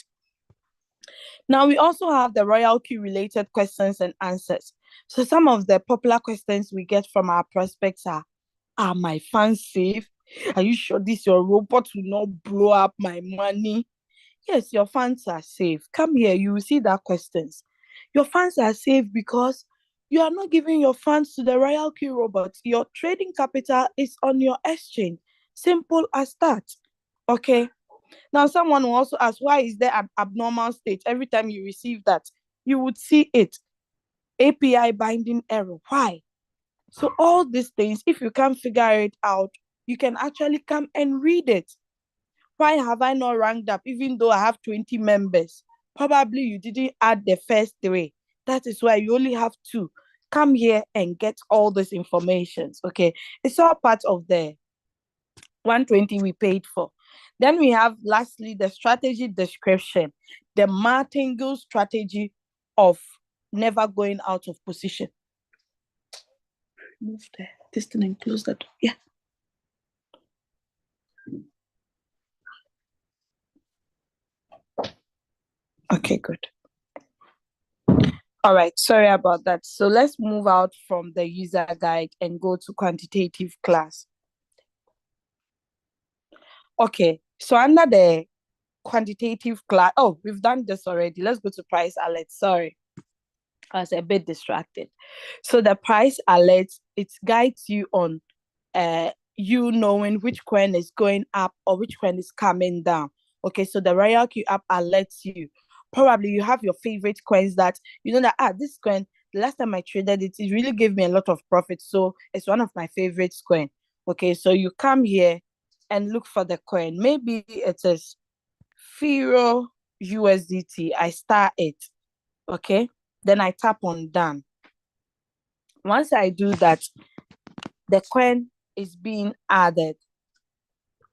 Now, we also have the Royalq related questions and answers. So some of the popular questions we get from our prospects are my funds safe? Are you sure your robot will not blow up my money? Yes, your funds are safe. Come here, you will see that questions. Your funds are safe because you are not giving your funds to the Royalq robot. Your trading capital is on your exchange. Simple as that. Okay. Now, someone will also ask, why is there an abnormal state? Every time you receive that, you would see it. API binding error. Why? So all these things, if you can't figure it out, you can actually come and read it. Why have I not ranked up, even though I have 20 members? Probably you didn't add the first 3. That is why you only have 2. Come here and get all these informations. Okay. It's all part of the 120 we paid for. Then we have, lastly, the strategy description, the martingale strategy of never going out of position. Move this thing and close that door. Yeah. Okay, good. All right, sorry about that. So let's move out from the user guide and go to quantitative class. Okay, so under the quantitative class, we've done this already. Let's go to price alert. Sorry, I was a bit distracted. So the price alert, it guides you on you knowing which coin is going up or which coin is coming down. Okay, so the Royalq app alerts you. Probably you have your favorite coins that you know that this coin, the last time I traded it, it really gave me a lot of profit. So it's one of my favorite coin. Okay, so you come here and look for the coin. Maybe it is Firo USDT. I start it. Okay, then I tap on done. Once I do that, the coin is being added.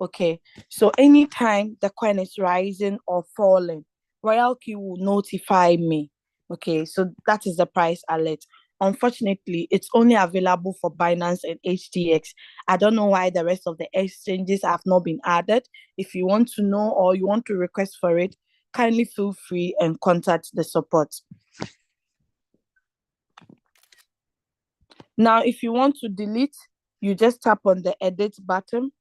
Okay, so anytime the coin is rising or falling, Royalq will notify me. Okay, so that is the price alert. Unfortunately, it's only available for Binance and HTX. I don't know why the rest of the exchanges have not been added. If you want to know or you want to request for it, kindly feel free and contact the support. Now, if you want to delete, you just tap on the edit button.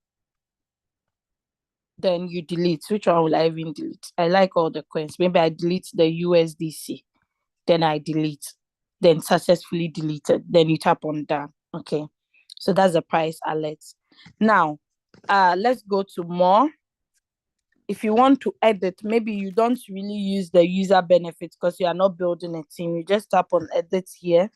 Then you delete. Which one will I even delete? I like all the coins. Maybe I delete the USDC. Then I delete. Then successfully deleted. Then you tap on done. Okay. So that's the price alert. Now, let's go to more. If you want to edit, maybe you don't really use the user benefits because you are not building a team. You just tap on edit here.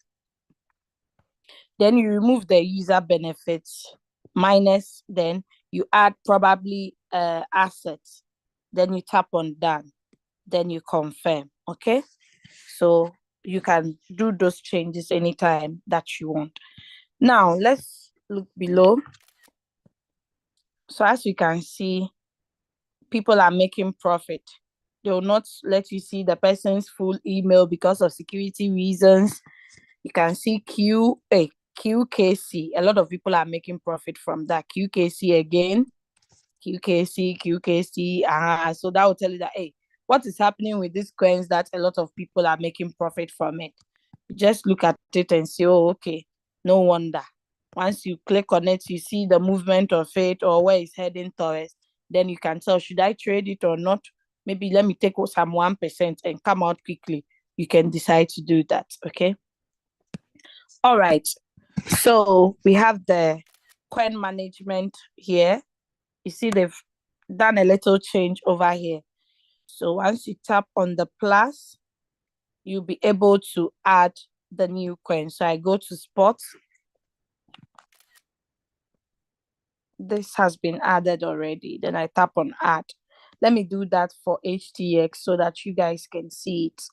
Then you remove the user benefits minus, then you add probably assets. Then you tap on done. Then you confirm. Okay. So you can do those changes anytime that you want. Now let's look below. So as you can see, people are making profit. They will not let you see the person's full email because of security reasons. You can see QKC. A lot of people are making profit from that. QKC again. QKC. So that will tell you that, hey, what is happening with these coins that a lot of people are making profit from it? You just look at it and say, oh, okay, no wonder. Once you click on it, you see the movement of it or where it's heading towards. Then you can tell, should I trade it or not? Maybe let me take some 1% and come out quickly. You can decide to do that, okay? All right. So we have the coin management here. You see they've done a little change over here. So once you tap on the plus, you'll be able to add the new coin. So I go to spot. This has been added already. Then I tap on add. Let me do that for HTX so that you guys can see it.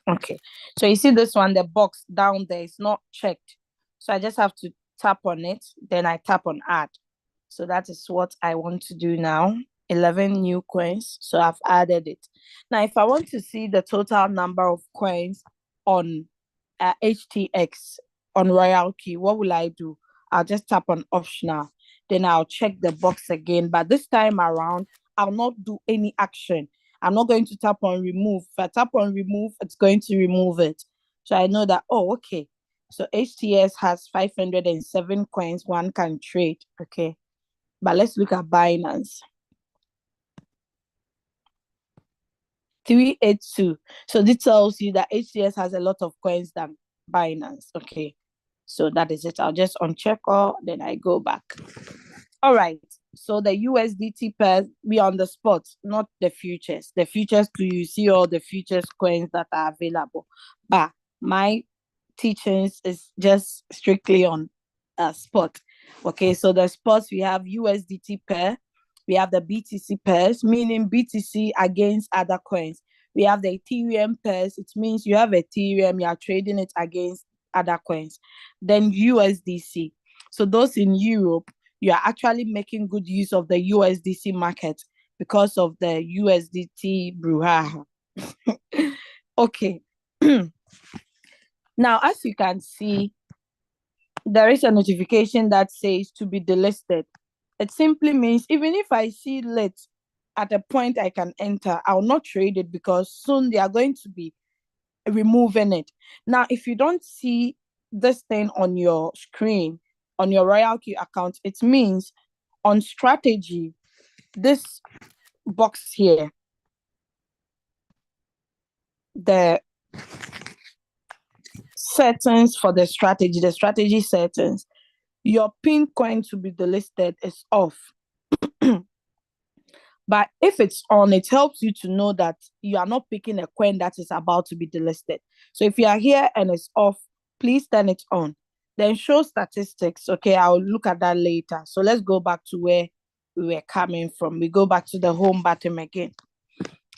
Okay, so you see this one, the box down there is not checked. So I just have to tap on it. Then I tap on add. So that is what I want to do now. 11 new coins. So I've added it. Now, if I want to see the total number of coins on HTX, on Royalq, what will I do? I'll just tap on optional. Then I'll check the box again. But this time around, I'll not do any action. I'm not going to tap on remove. If I tap on remove, it's going to remove it. So I know that, oh, okay. So HTS has 507 coins one can trade. Okay. But let's look at Binance. 382. So this tells you that HTS has a lot of coins than Binance. Okay. So that is it. I'll just uncheck all, then I go back. All right. So the USDT pairs, we on the spot, not the futures. The futures, do you see all the futures coins that are available? But my teachings is just strictly on spot. Okay, so the spots, we have USDT pair, we have the BTC pairs, meaning BTC against other coins. We have the Ethereum pairs, it means you have Ethereum, you are trading it against other coins. Then USDC. So those in Europe, you are actually making good use of the USDC market because of the USDT brouhaha. Okay. Now, as you can see, there is a notification that says to be delisted. It simply means even if I see lit at a point I can enter, I'll not trade it because soon they are going to be removing it. Now, if you don't see this thing on your screen, on your Royalq account, it means on strategy, this box here, the settings for the strategy settings, your pin coin to be delisted is off. But if it's on, it helps you to know that you are not picking a coin that is about to be delisted. So if you are here and it's off, please turn it on. Then show statistics. Okay, I'll look at that later. So let's go back to where we were coming from. We go back to the home button again.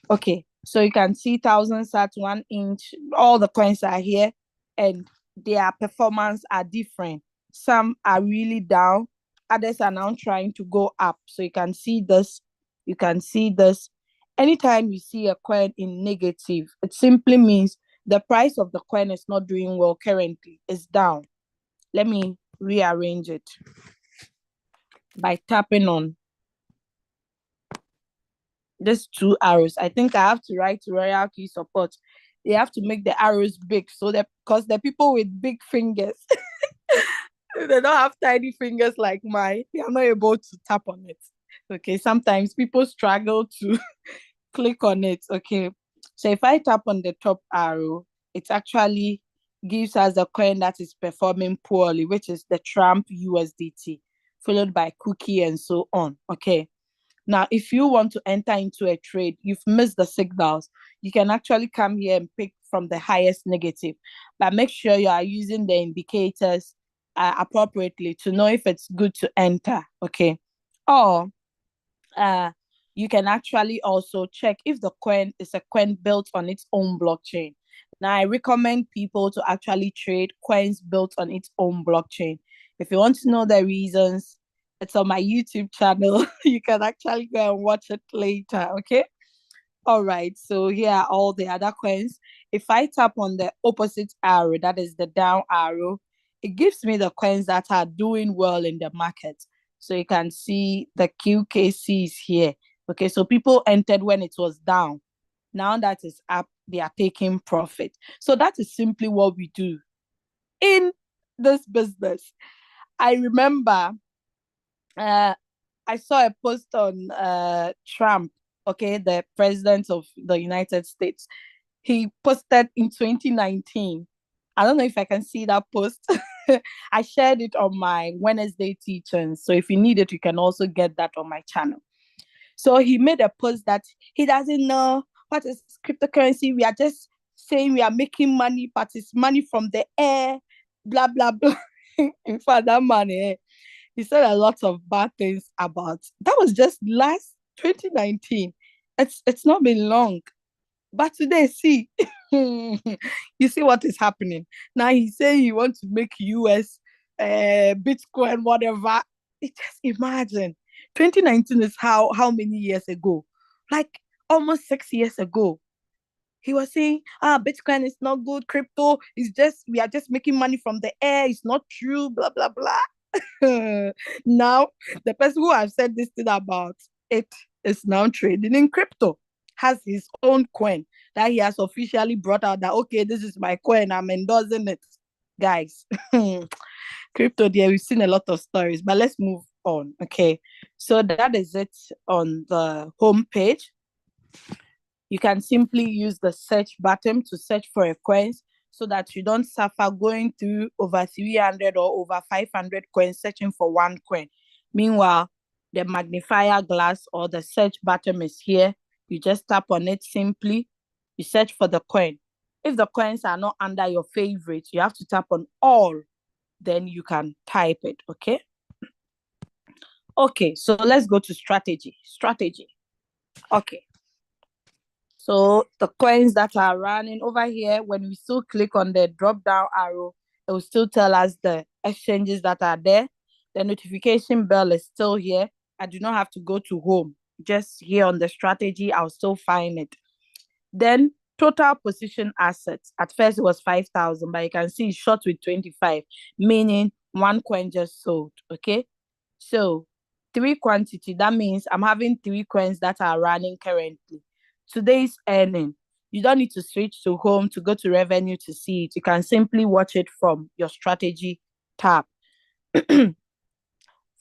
Okay, so you can see 1,000 sats, 1 inch, all the coins are here and their performance are different. Some are really down, others are now trying to go up. So you can see this. You can see this. Anytime you see a coin in negative, it simply means the price of the coin is not doing well currently. It's down. Let me rearrange it by tapping on these 2 arrows. I think I have to write Royalq support. They have to make the arrows big so that because the people with big fingers, they don't have tiny fingers like mine. They are not able to tap on it. Okay, sometimes people struggle to click on it. Okay, so if I tap on the top arrow, it's actually gives us a coin that is performing poorly, which is the Trump USDT, followed by Cookie and so on. Okay. Now, if you want to enter into a trade, you've missed the signals, you can actually come here and pick from the highest negative, but make sure you are using the indicators appropriately to know if it's good to enter. Okay. Or uh, you can actually also check if the coin is a coin built on its own blockchain. Now, I recommend people to actually trade coins built on its own blockchain. If you want to know the reasons, it's on my YouTube channel. You can actually go and watch it later. Okay. All right. So here are all the other coins. If I tap on the opposite arrow, that is the down arrow, it gives me the coins that are doing well in the market. So you can see the QKCs here. Okay, so people entered when it was down. Now that it's up, they are taking profit. So that is simply what we do in this business. I remember I saw a post on Trump, okay, the president of the United States. He posted in 2019. I don't know if I can see that post. I shared it on my Wednesday teachings. So if you need it, you can also get that on my channel. So he made a post that he doesn't know what is cryptocurrency. We are just saying we are making money, but it's money from the air, blah, blah, blah. In fact, that money, he said a lot of bad things about. That was just last 2019. It's not been long. But today, see, you see what is happening. Now he's saying he wants to make US Bitcoin, whatever. It just imagine. 2019 is how many years ago? Like almost 6 years ago. He was saying, Bitcoin is not good, crypto is just, we are just making money from the air, it's not true, blah, blah, blah. Now, the person who has said this thing about it is now trading in crypto, has his own coin that he has officially brought out that, okay, this is my coin, I'm endorsing it. Guys, crypto there, we've seen a lot of stories, but let's move on. Okay, so that is it on the home page. You can simply use the search button to search for a coins so that you don't suffer going through over 300 or over 500 coins searching for one coin. Meanwhile, the magnifier glass or the search button is here. You just tap on it simply. You search for the coin. If the coins are not under your favorite, you have to tap on all. Then you can type it, okay? Okay, so let's go to strategy. Strategy. Okay. So the coins that are running over here, when we still click on the drop down arrow, it will still tell us the exchanges that are there. The notification bell is still here. I do not have to go to home. Just here on the strategy, I'll still find it. Then total position assets. At first it was 5,000, but you can see it's short with 25, meaning one coin just sold. Okay. So 3 quantity, that means I'm having 3 coins that are running currently. Today's earning, you don't need to switch to home to go to revenue to see it. You can simply watch it from your strategy tab.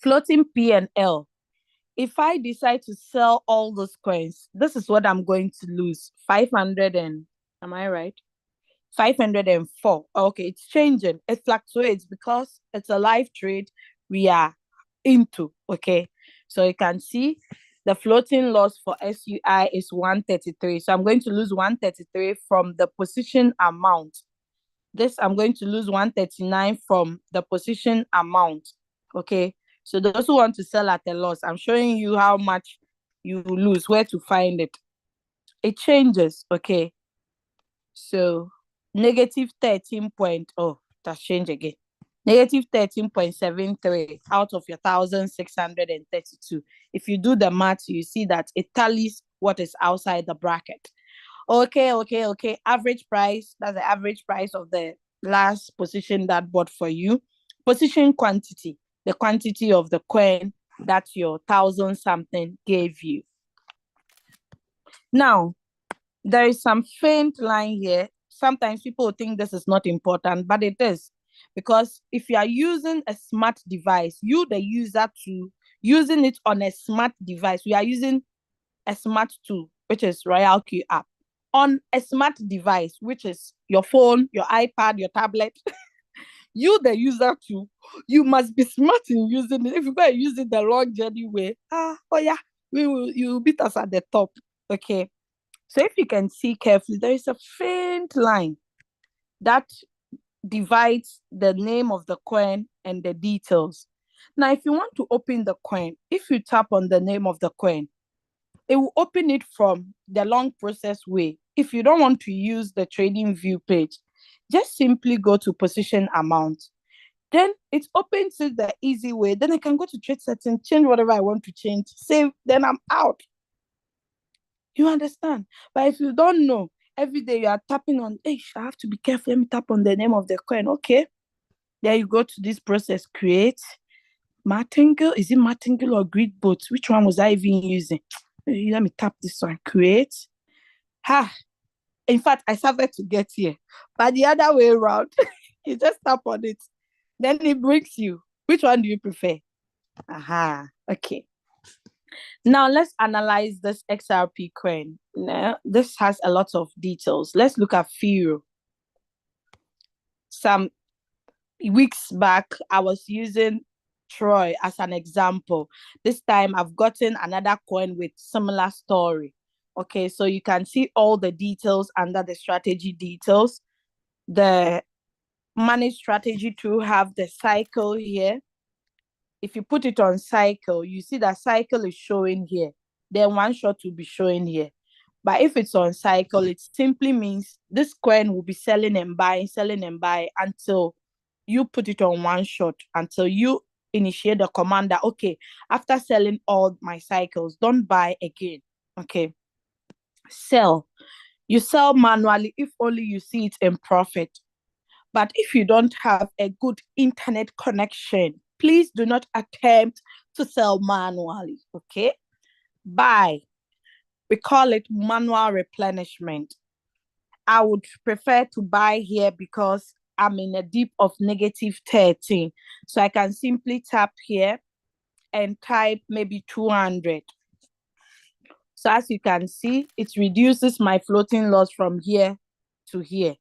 Floating P&L. If I decide to sell all those coins, this is what I'm going to lose. 500 and, am I right? 504. Okay, it's changing. It fluctuates because it's a live trade we are into. Okay, so you can see the floating loss for SUI is 133. So I'm going to lose 133 from the position amount. This I'm going to lose 139 from the position amount. Okay, so those who want to sell at a loss, I'm showing you how much you lose, where to find it. It changes. Okay, so negative 13 point, oh, that's changed again. Negative 13.73 out of your 1,632. If you do the math, you see that it tallies what is outside the bracket. Okay. Average price, that's the average price of the last position that bought for you. Position quantity, the quantity of the coin that your 1,000 something gave you. Now, there is some faint line here. Sometimes people think this is not important, but it is. Because if you are using a smart device, you, the user, to using it on a smart device, we are using a smart tool, which is Royalq app. on a smart device, which is your phone, your iPad, your tablet. You, the user too, you must be smart in using it. If you go and use it the long journey way, oh yeah, you beat us at the top. Okay. So if you can see carefully, there is a faint line that divides the name of the coin and the details. Now, if you want to open the coin, if you tap on the name of the coin, it will open it from the long process way. If you don't want to use the trading view page, just simply go to position amount. Then it opens it the easy way. Then I can go to trade settings, change whatever I want to change, save, then I'm out. You understand? But if you don't know, every day you are tapping on, hey, I have to be careful. Let me tap on the name of the coin. Okay. There you go to this process, create. Martingale, is it Martingale or Grid Boat? Which one was I even using? Let me tap this one, create. In fact, I started to get here, but the other way around, you just tap on it. Then it brings you. Which one do you prefer? Okay. Now let's analyze this XRP coin. Now, this has a lot of details. Let's look at Firo. Some weeks back, I was using Troy as an example. This time I've gotten another coin with similar story. Okay, so you can see all the details under the strategy details. The money strategy to have the cycle here. If you put it on cycle, you see that cycle is showing here. Then one shot will be showing here. But if it's on cycle, it simply means this coin will be selling and buying until you put it on one shot, until you initiate the command that, okay, after selling all my cycles, don't buy again. Okay. Sell. You sell manually if only you see it in profit. But if you don't have a good internet connection, please do not attempt to sell manually. Okay. Buy. We call it manual replenishment. I would prefer to buy here because I'm in a dip of negative 13. So I can simply tap here and type maybe 200. So as you can see, it reduces my floating loss from here to here.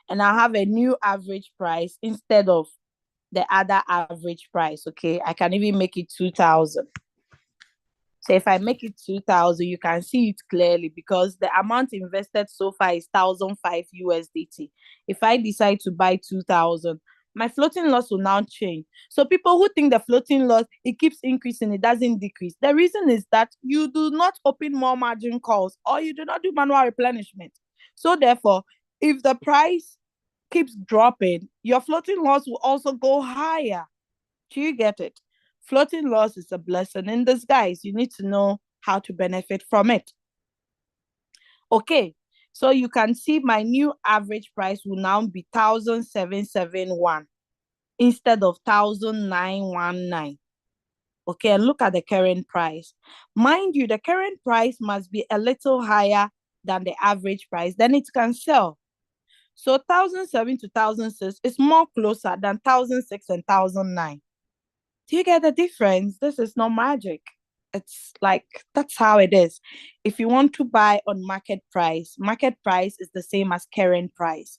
And I have a new average price instead of the other average price. Okay, I can even make it 2,000. So if I make it 2,000, you can see it clearly because the amount invested so far is 1,005 USDT. If I decide to buy 2,000, my floating loss will now change. So people who think the floating loss, it keeps increasing, it doesn't decrease. The reason is that you do not open more margin calls or you do not do manual replenishment. So therefore, if the price keeps dropping, your floating loss will also go higher. Do you get it? Floating loss is a blessing in disguise. You need to know how to benefit from it. Okay, so you can see my new average price will now be 1,771 instead of 1,919. Okay, and look at the current price. Mind you, the current price must be a little higher than the average price, then it can sell. So 1,007 to 1,006 is more closer than 1,006 and 1,009. Do you get the difference? This is not magic. It's like, that's how it is. If you want to buy on market price is the same as current price.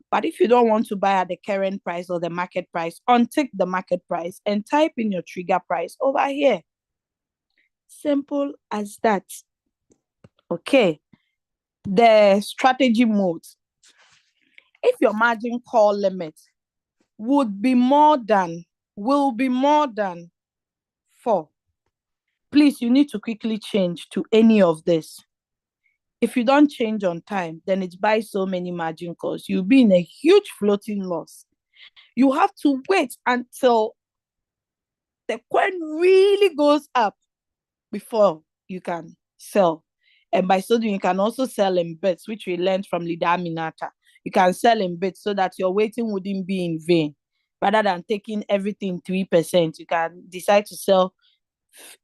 But if you don't want to buy at the current price or the market price, untick the market price and type in your trigger price over here. Simple as that. Okay. The strategy mode. If your margin call limit will be more than 4, please, you need to quickly change to any of this. If you don't change on time, then it buys so many margin calls. You'll be in a huge floating loss. You have to wait until the coin really goes up before you can sell. And by so doing, you can also sell in bits, which we learned from Leader Aminata. You can sell in bits so that your waiting wouldn't be in vain. Rather than taking everything 3%, you can decide to sell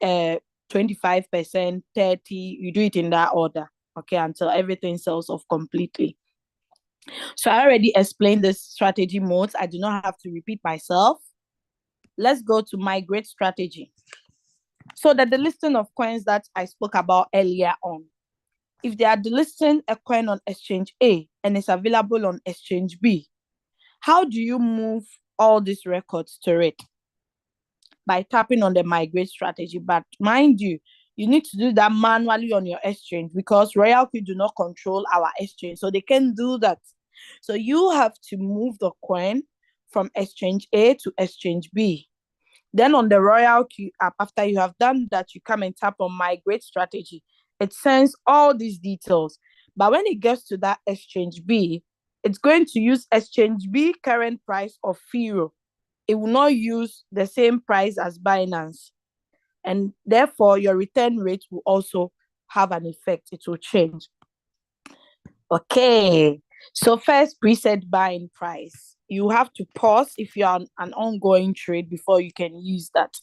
25%, 30, you do it in that order, okay, until everything sells off completely. So I already explained this strategy modes. I do not have to repeat myself. Let's go to migrate strategy. So that the listing of coins that I spoke about earlier on. if they are delisting a coin on exchange A and it's available on exchange B, how do you move all these records to it? By tapping on the migrate strategy. But mind you, you need to do that manually on your exchange because Royalq do not control our exchange. So they can do that. So you have to move the coin from exchange A to exchange B. Then on the Royalq app, after you have done that, you come and tap on migrate strategy. It sends all these details. But when it gets to that exchange B, it's going to use exchange B current price of Firo. It will not use the same price as Binance. And therefore, your return rate will also have an effect. It will change. Okay. So first, preset buying price. You have to pause if you're on an ongoing trade before you can use that.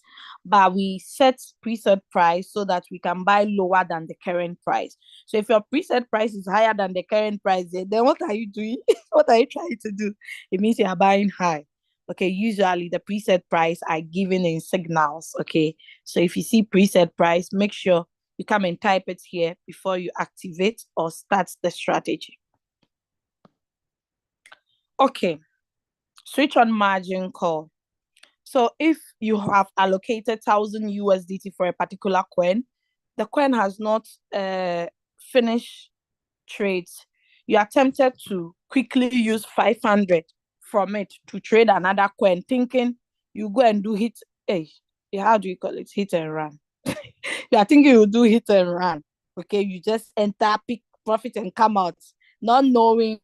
But we set preset price so that we can buy lower than the current price. So if your preset price is higher than the current price, then what are you doing? What are you trying to do? It means you are buying high. Okay, usually the preset price are given in signals. Okay, so if you see preset price, make sure you come and type it here before you activate or start the strategy. Okay, switch on margin call. So if you have allocated 1,000 USDT for a particular coin, the coin has not finished trades. You are tempted to quickly use 500 from it to trade another coin, thinking you go and do hit. Hey, how do you call it? Hit and run. You are thinking you do hit and run. Okay, you just enter, pick profit, and come out, not knowing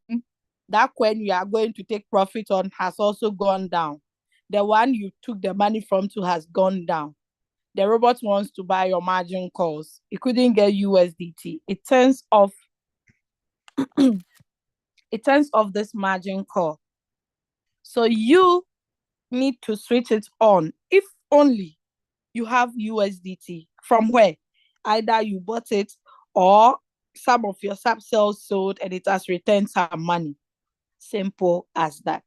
that coin you are going to take profit on has also gone down. The one you took the money from to has gone down. The robot wants to buy your margin calls. It couldn't get USDT. It turns off this margin call. So you need to switch it on. If only you have USDT. From where? Either you bought it or some of your sub cells sold and it has returned some money. Simple as that.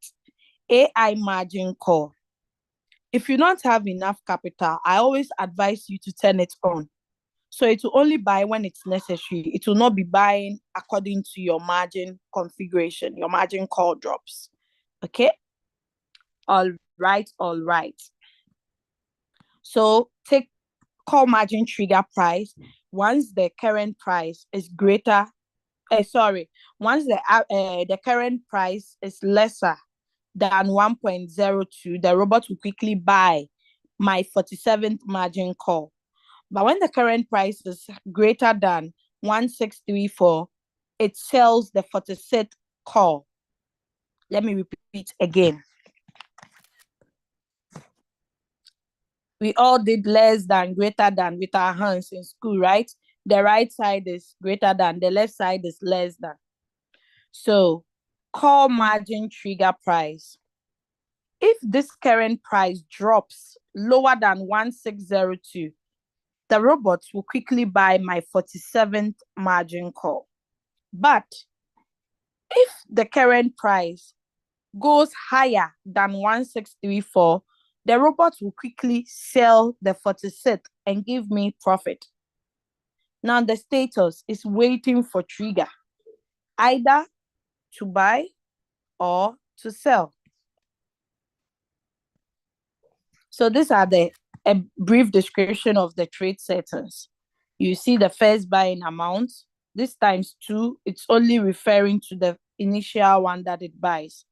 AI margin call. If you don't have enough capital, I always advise you to turn it on. So it will only buy when it's necessary. It will not be buying according to your margin configuration, your margin call drops. Okay? All right, all right. So take call margin trigger price once the current price is greater. Once the current price is lesser than 1.02, the robot will quickly buy my 47th margin call. But when the current price is greater than 1634, it sells the 46th call. Let me repeat again. We all did less than, greater than with our hands in school, right? The right side is greater than, the left side is less than. So, call margin trigger price. If this current price drops lower than 1602, the robot will quickly buy my 47th margin call. But if the current price goes higher than 1634, the robot will quickly sell the 46th and give me profit. Now the status is waiting for trigger, either to buy or to sell. So these are a brief description of the trade settings. You see the first buying amount. This times 2, it's only referring to the initial one that it buys.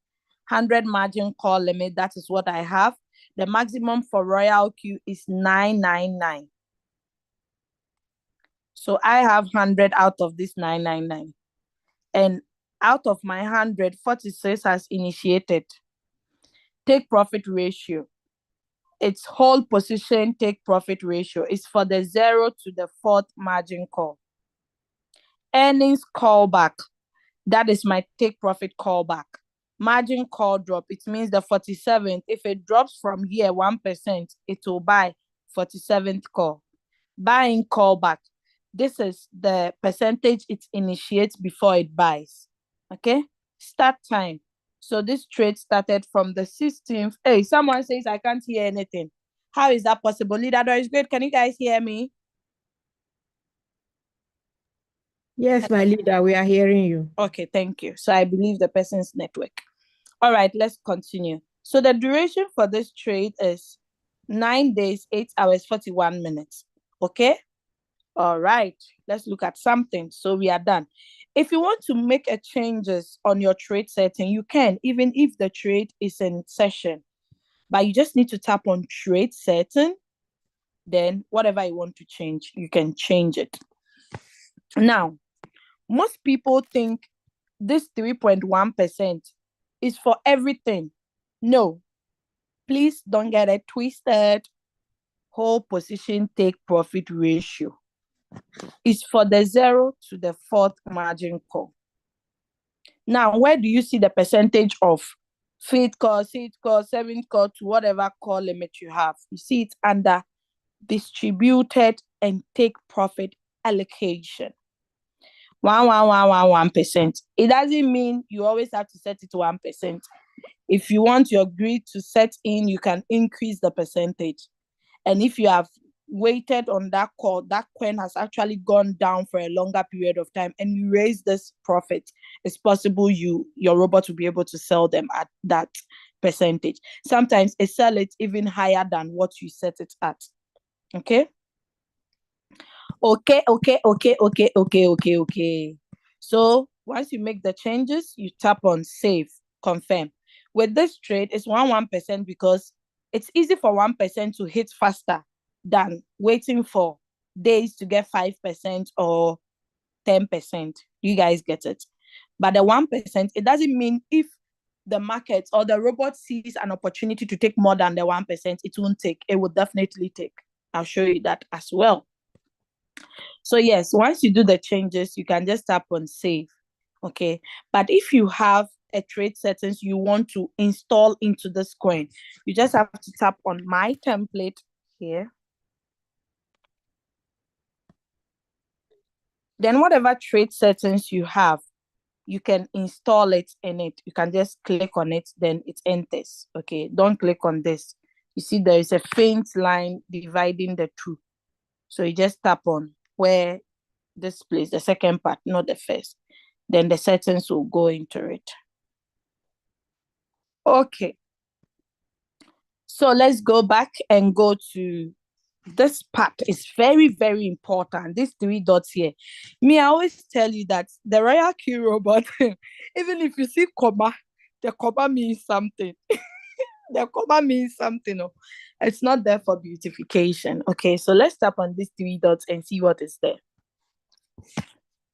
100 margin call limit, that is what I have. The maximum for Royalq is 999. So I have 100 out of this 999. And out of my 100, 46 has initiated. Take profit ratio. Its whole position take profit ratio is for the 0 to the 4th margin call. Earnings callback. That is my take profit callback. Margin call drop. It means the 47th. If it drops from here 1%, it will buy 47th call. Buying callback. This is the percentage it initiates before it buys. Okay? Start time. So this trade started from the 16th. Hey, someone says I can't hear anything. How is that possible? Leader Doris, great. Can you guys hear me? Yes, my leader, we are hearing you. Okay, thank you. So I believe the person's network. All right, let's continue. So the duration for this trade is 9 days, 8 hours, 41 minutes. Okay? All right, let's look at something. So we are done. If you want to make a changes on your trade setting, you can, even if the trade is in session. But you just need to tap on trade setting. Then whatever you want to change, you can change it. Now, most people think this 3.1% is for everything. No, please don't get it twisted. Whole position take profit ratio is for the 0 to the 4th margin call. Now, where do you see the percentage of 5th call, 6th call, 7th call to whatever call limit you have? You see it under distributed and take profit allocation. 1%. It doesn't mean you always have to set it to 1%. If you want your grid to set in, you can increase the percentage. And if you have waited on that call, that coin has actually gone down for a longer period of time and you raise this profit, it's possible your robot will be able to sell them at that percentage. Sometimes it sell it even higher than what you set it at. Okay. So once you make the changes, you tap on save, confirm. With this trade, it's 1% because it's easy for 1% to hit faster than waiting for days to get 5% or 10%. You guys get it. But the 1%, it doesn't mean if the market or the robot sees an opportunity to take more than the 1%, it won't take. It will definitely take. I'll show you that as well. So yes, once you do the changes, you can just tap on save. Okay. But if you have a trade settings you want to install into this coin, you just have to tap on my template here. Then whatever trade settings you have, you can install it in it. You can just click on it, then it enters. Okay. Don't click on this. You see there is a faint line dividing the two. So you just tap on where this place, the second part, not the first. Then the settings will go into it. Okay. So let's go back and go to this part. Is very, very important. These 3 dots here. Me, I always tell you that the Royalq robot, even if you see comma, the comma means something. The comma means something. Oh. It's not there for beautification. Okay, so let's tap on these 3 dots and see what is there.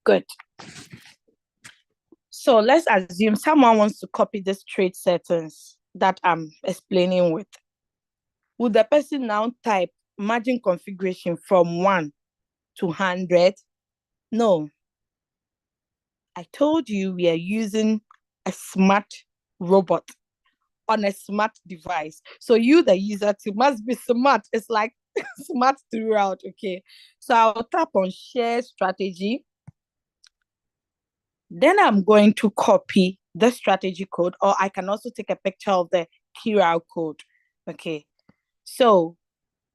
Good. So let's assume someone wants to copy this trade settings that I'm explaining with. Would the person now type margin configuration from 1 to 100? No. I told you we are using a smart robot on a smart device. So you, the user, too, must be smart. It's like smart throughout, okay? So I'll tap on share strategy. Then I'm going to copy the strategy code, or I can also take a picture of the QR code, okay? So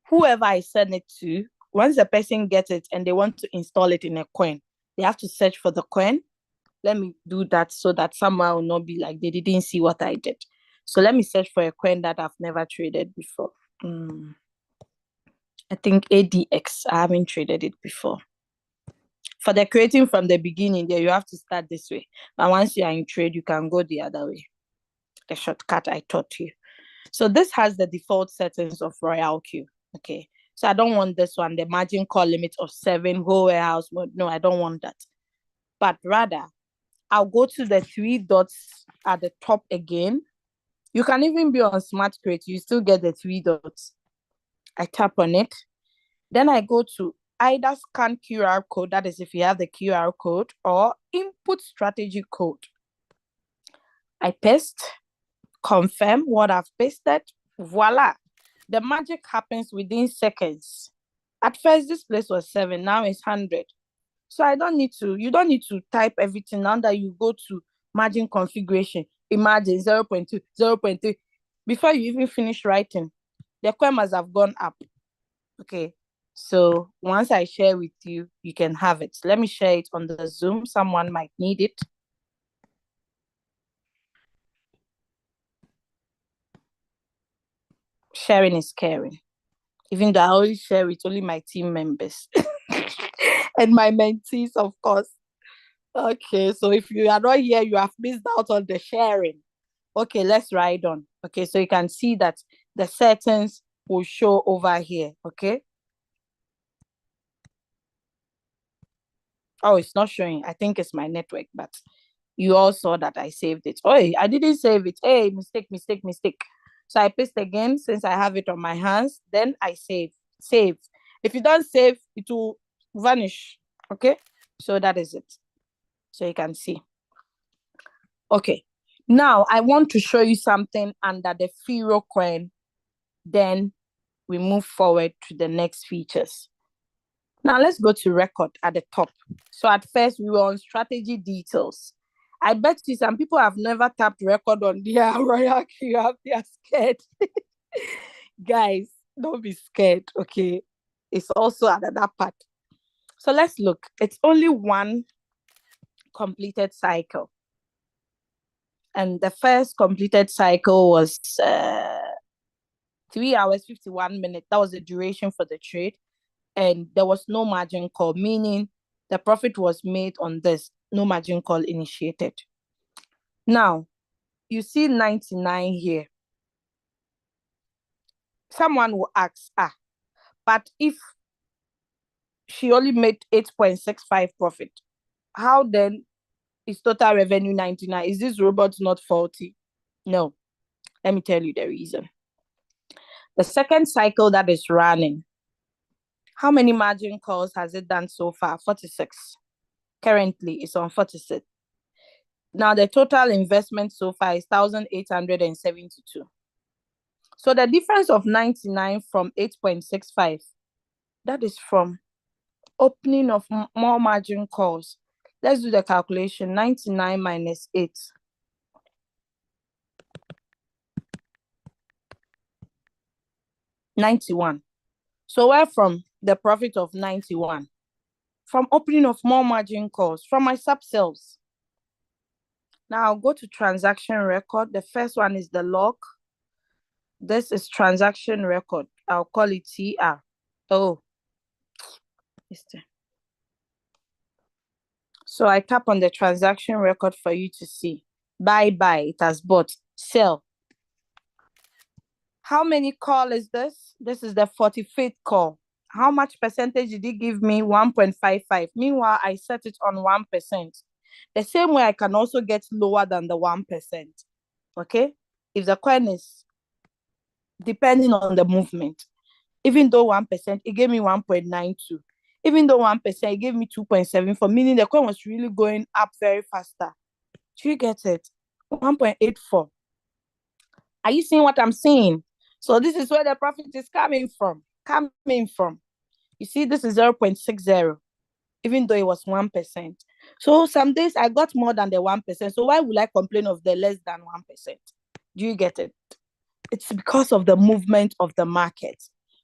whoever I send it to, once the person gets it and they want to install it in a coin, they have to search for the coin. Let me do that so that someone will not be like they didn't see what I did. So let me search for a coin that I've never traded before. I think ADX. I haven't traded it before. For the creating from the beginning, there you have to start this way. But once you are in trade, you can go the other way. The shortcut I taught you. So this has the default settings of Royalq. Okay. So I don't want this one, the margin call limit of 7, whole warehouse mode. No, I don't want that. But rather, I'll go to the 3 dots at the top again. You can even be on Smart Create. You still get the 3 dots. I tap on it. Then I go to either scan QR code, that is if you have the QR code, or input strategy code. I paste, confirm what I've pasted. Voila. The magic happens within seconds. At first, this place was 7. Now it's 100. So you don't need to type everything. Now that you go to margin configuration, imagine 0.2, 0.3. Before you even finish writing, the coin must have gone up. Okay. So once I share with you, you can have it. Let me share it on the Zoom. Someone might need it. Sharing is caring. Even though I only share with only my team members and my mentees, of course. Okay, so if you are not here, you have missed out on the sharing. Okay, let's ride on. Okay, so you can see that the settings will show over here. Okay. Oh, it's not showing. I think it's my network, but you all saw that I saved it. Oh, I didn't save it. Hey, mistake, mistake, mistake. So I paste again since I have it on my hands. Then I save. Save. If you don't save, it will vanish. Okay. So that is it. So you can see. Okay. Now I want to show you something under the Firo coin. Then we move forward to the next features. Now let's go to record at the top. So at first we were on strategy details. I bet you some people have never tapped record on their Royalq. They are scared. Guys, don't be scared, okay? It's also another part. So let's look. It's only one completed cycle. And the first completed cycle was 3 hours, 51 minutes. That was the duration for the trade. And there was no margin call, meaning the profit was made on this, no margin call initiated. Now, you see 99 here. Someone will ask, but if she only made 8.65 profit, how then is total revenue 99? Is this robot not faulty? No. Let me tell you the reason. The second cycle that is running, how many margin calls has it done so far? 46. Currently, it's on 46. Now, the total investment so far is 1,872. So the difference of 99 from 8.65, that is from opening of more margin calls. Let's do the calculation. 99 minus 8. 91. So where from the profit of 91? From opening of more margin calls, from my sub-sales. Now I'll go to transaction record. The first one is the log. This is transaction record. I'll call it TR. Oh. So I tap on the transaction record for you to see. Buy, it has bought. Sell. How many call is this? This is the 45th call. How much percentage did he give me? 1.55. Meanwhile, I set it on 1%. The same way I can also get lower than the 1%. Okay? If the coin is depending on the movement, even though 1%, it gave me 1.92. Even though 1%, it gave me 2.74, meaning the coin was really going up very faster. Do you get it? 1.84. Are you seeing what I'm saying? So this is where the profit is coming from. You see, this is 0.60, even though it was 1%. So some days I got more than the 1%. So why would I complain of the less than 1%? Do you get it? It's because of the movement of the market.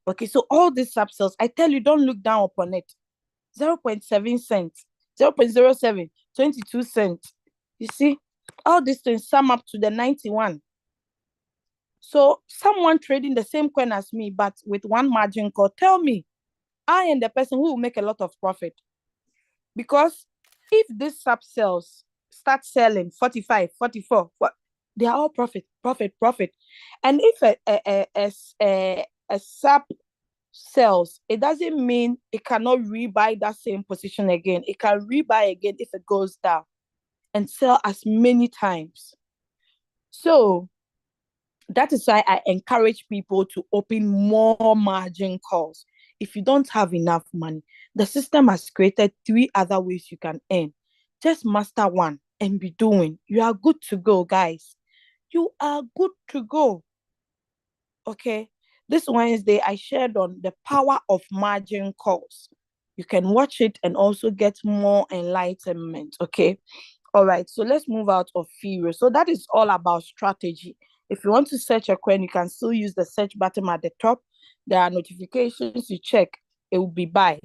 Okay, so all these sub-sales, I tell you, don't look down upon it. 0.7 cents, 0.07, 22 cents. You see, all these things sum up to the 91. So someone trading the same coin as me, but with one margin call, tell me, I am the person who will make a lot of profit. Because if this sub-sales start selling 45, 44, they are all profit. And if a sub sells, it doesn't mean it cannot rebuy that same position again. It can rebuy again if it goes down and sell as many times. So that is why I encourage people to open more margin calls. If you don't have enough money, the system has created 3 other ways you can earn. Just master one and be doing. You are good to go, guys. You are good to go. Okay. This Wednesday, I shared on the power of margin calls. You can watch it and also get more enlightenment. Okay. All right. So let's move out of Firo. So that is all about strategy. If you want to search a coin, you can still use the search button at the top. There are notifications you check. it will be buy.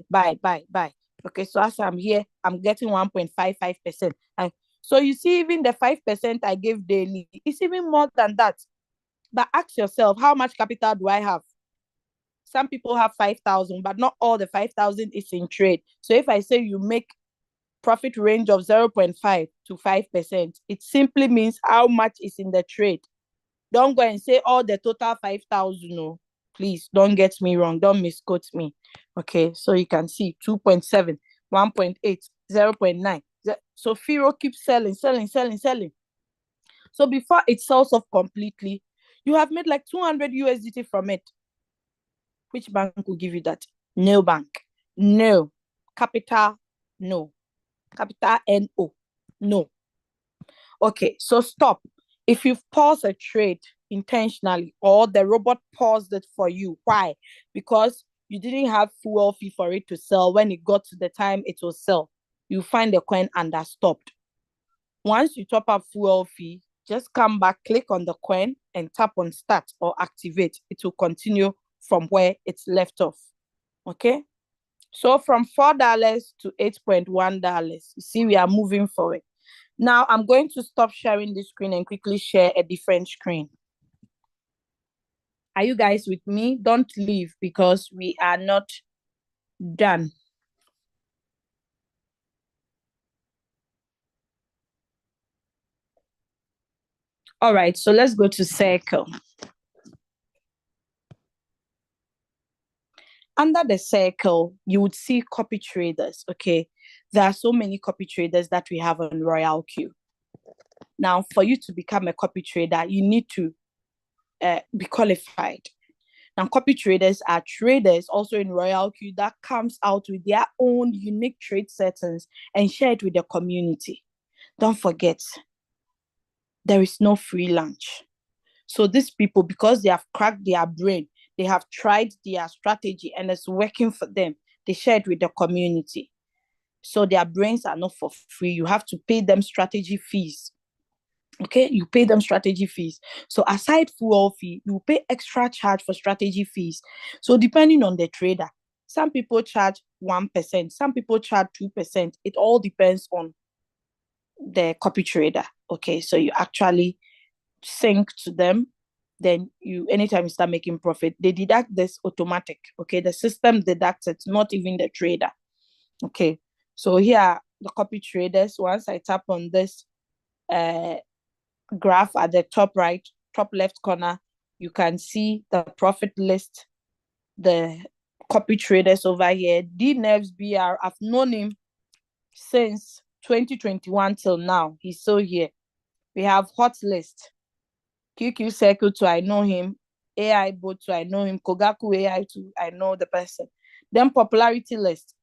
Okay, so as I'm here, I'm getting 1.55%. And so you see, even the 5% I gave daily, it's even more than that. But ask yourself, how much capital do I have? Some people have 5,000, but not all the 5,000 is in trade. So if I say you make profit range of 0.5 to 5%, it simply means how much is in the trade. Don't go and say all the total 5,000. No, please don't get me wrong. Don't misquote me. Okay, so you can see 2.7, 1.8, 0.9. So Firo keeps selling. So before it sells off completely, you have made like 200 USDT from it. Which bank will give you that? No bank. No. Capital, no. Capital N-O. No. Okay, so stop. If you've paused a trade intentionally or the robot paused it for you, why? Because you didn't have fuel fee for it to sell. When it got to the time it will sell, you find the coin under stopped. Once you top up fuel fee, just come back, click on the coin and tap on start or activate. It will continue from where it's left off. Okay, so from $4 to $8.1, you see we are moving forward. Now I'm going to stop sharing this screen and quickly share a different screen. Are you guys with me? Don't leave because we are not done. All right, so let's go to Circle. Under the Circle, you would see copy traders, okay? There are so many copy traders that we have on Royalq. Now, for you to become a copy trader, you need to be qualified. Now, copy traders are traders also in Royalq that comes out with their own unique trade settings and share it with the community. Don't forget, there is no free lunch. So these people, because they have cracked their brain, they have tried their strategy and it's working for them, they share it with the community. So their brains are not for free. You have to pay them strategy fees. Okay, you pay them strategy fees. So aside fuel fee, you pay extra charge for strategy fees. So depending on the trader, some people charge 1%, some people charge 2%. It all depends on the copy trader. Okay, so you actually sync to them. Then you, anytime you start making profit, they deduct this automatic. Okay, the system deducts it, not even the trader. Okay, so here the copy traders. Once I tap on this graph at the top right, top left corner, you can see the profit list, the copy traders over here. D Nerves BR, I've known him since 2021 till now. He's still here. We have hot list. QQ Circle too, I know him. AI Bot too, I know him. Kogaku AI too, I know the person. Then popularity list.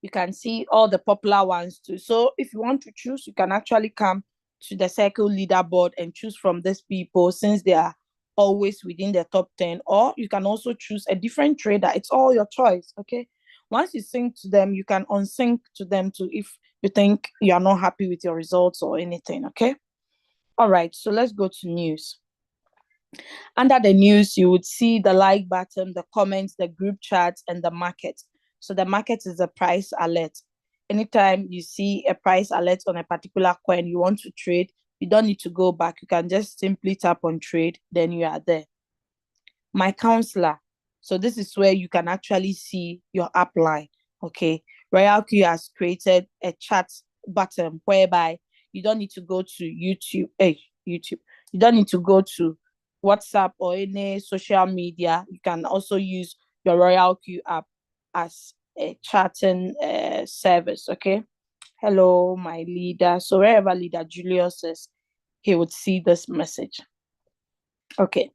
You can see all the popular ones too. So if you want to choose, you can actually come to the Circle leaderboard and choose from these people since they are always within the top 10. Or you can also choose a different trader. It's all your choice, okay? Once you sync to them, you can unsync to them too if you think you are not happy with your results or anything, okay? All right, so let's go to news. Under the news, you would see the like button, the comments, the group chats, and the market. So the market is a price alert. Anytime you see a price alert on a particular coin you want to trade, you don't need to go back. You can just simply tap on trade, then you are there. My counselor. So this is where you can actually see your upline. Okay. Royalq has created a chat button whereby you don't need to go to YouTube. You don't need to go to WhatsApp or any social media. You can also use your Royalq app as a chatting service. Okay. Hello, my leader. So wherever leader Julius is, he would see this message. Okay.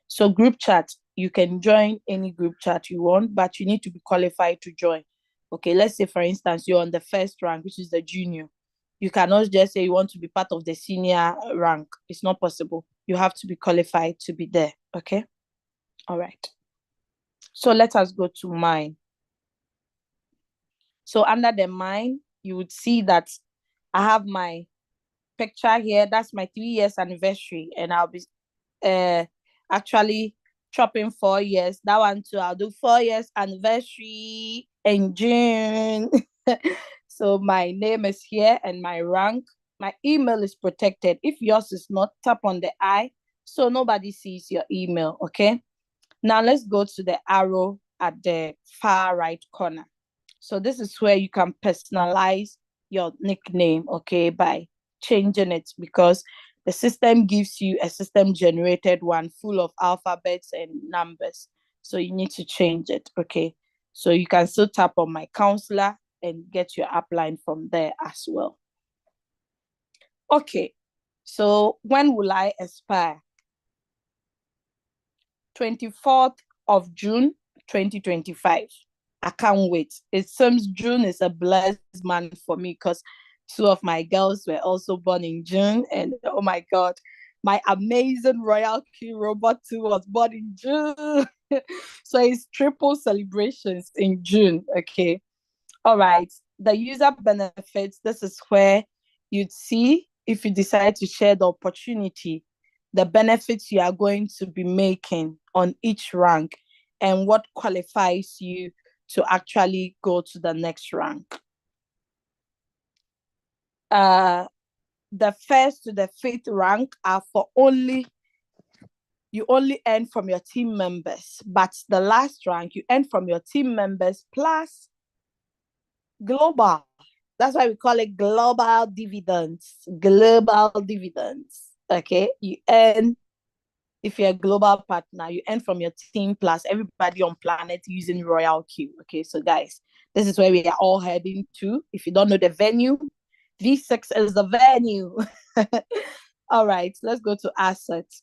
So group chat, you can join any group chat you want, but you need to be qualified to join. Okay, let's say for instance, you're on the first rank, which is the junior. You cannot just say you want to be part of the senior rank. It's not possible. You have to be qualified to be there. Okay. All right. So let us go to mine. So under the mine, you would see that I have my picture here. That's my 3 years anniversary, and I'll be actually chopping 4 years. That one too, I'll do 4 years anniversary in June. So my name is here and my rank. My email is protected. If yours is not, tap on the I so nobody sees your email. Okay. Now let's go to the arrow at the far right corner. So this is where you can personalize your nickname, okay, by changing it, because the system gives you a system generated one full of alphabets and numbers. So you need to change it, okay? So you can still tap on my counselor and get your upline from there as well. Okay, so when will I expire? 24th of June, 2025. I can't wait. It seems June is a blessed month for me because two of my girls were also born in June. And oh my God, my amazing Royalq robot too was born in June. So it's triple celebrations in June. Okay. All right. The user benefits, this is where you'd see if you decide to share the opportunity, the benefits you are going to be making on each rank and what qualifies you to actually go to the next rank. The first to the fifth rank are for you only earn from your team members, but the last rank you earn from your team members plus global. That's why we call it global dividends. Global dividends. Okay. You earn, if you're a global partner, you earn from your team plus everybody on planet using Royalq. Okay. So guys, this is where we are all heading to. If you don't know the venue, V6 is the venue. All right. Let's go to assets.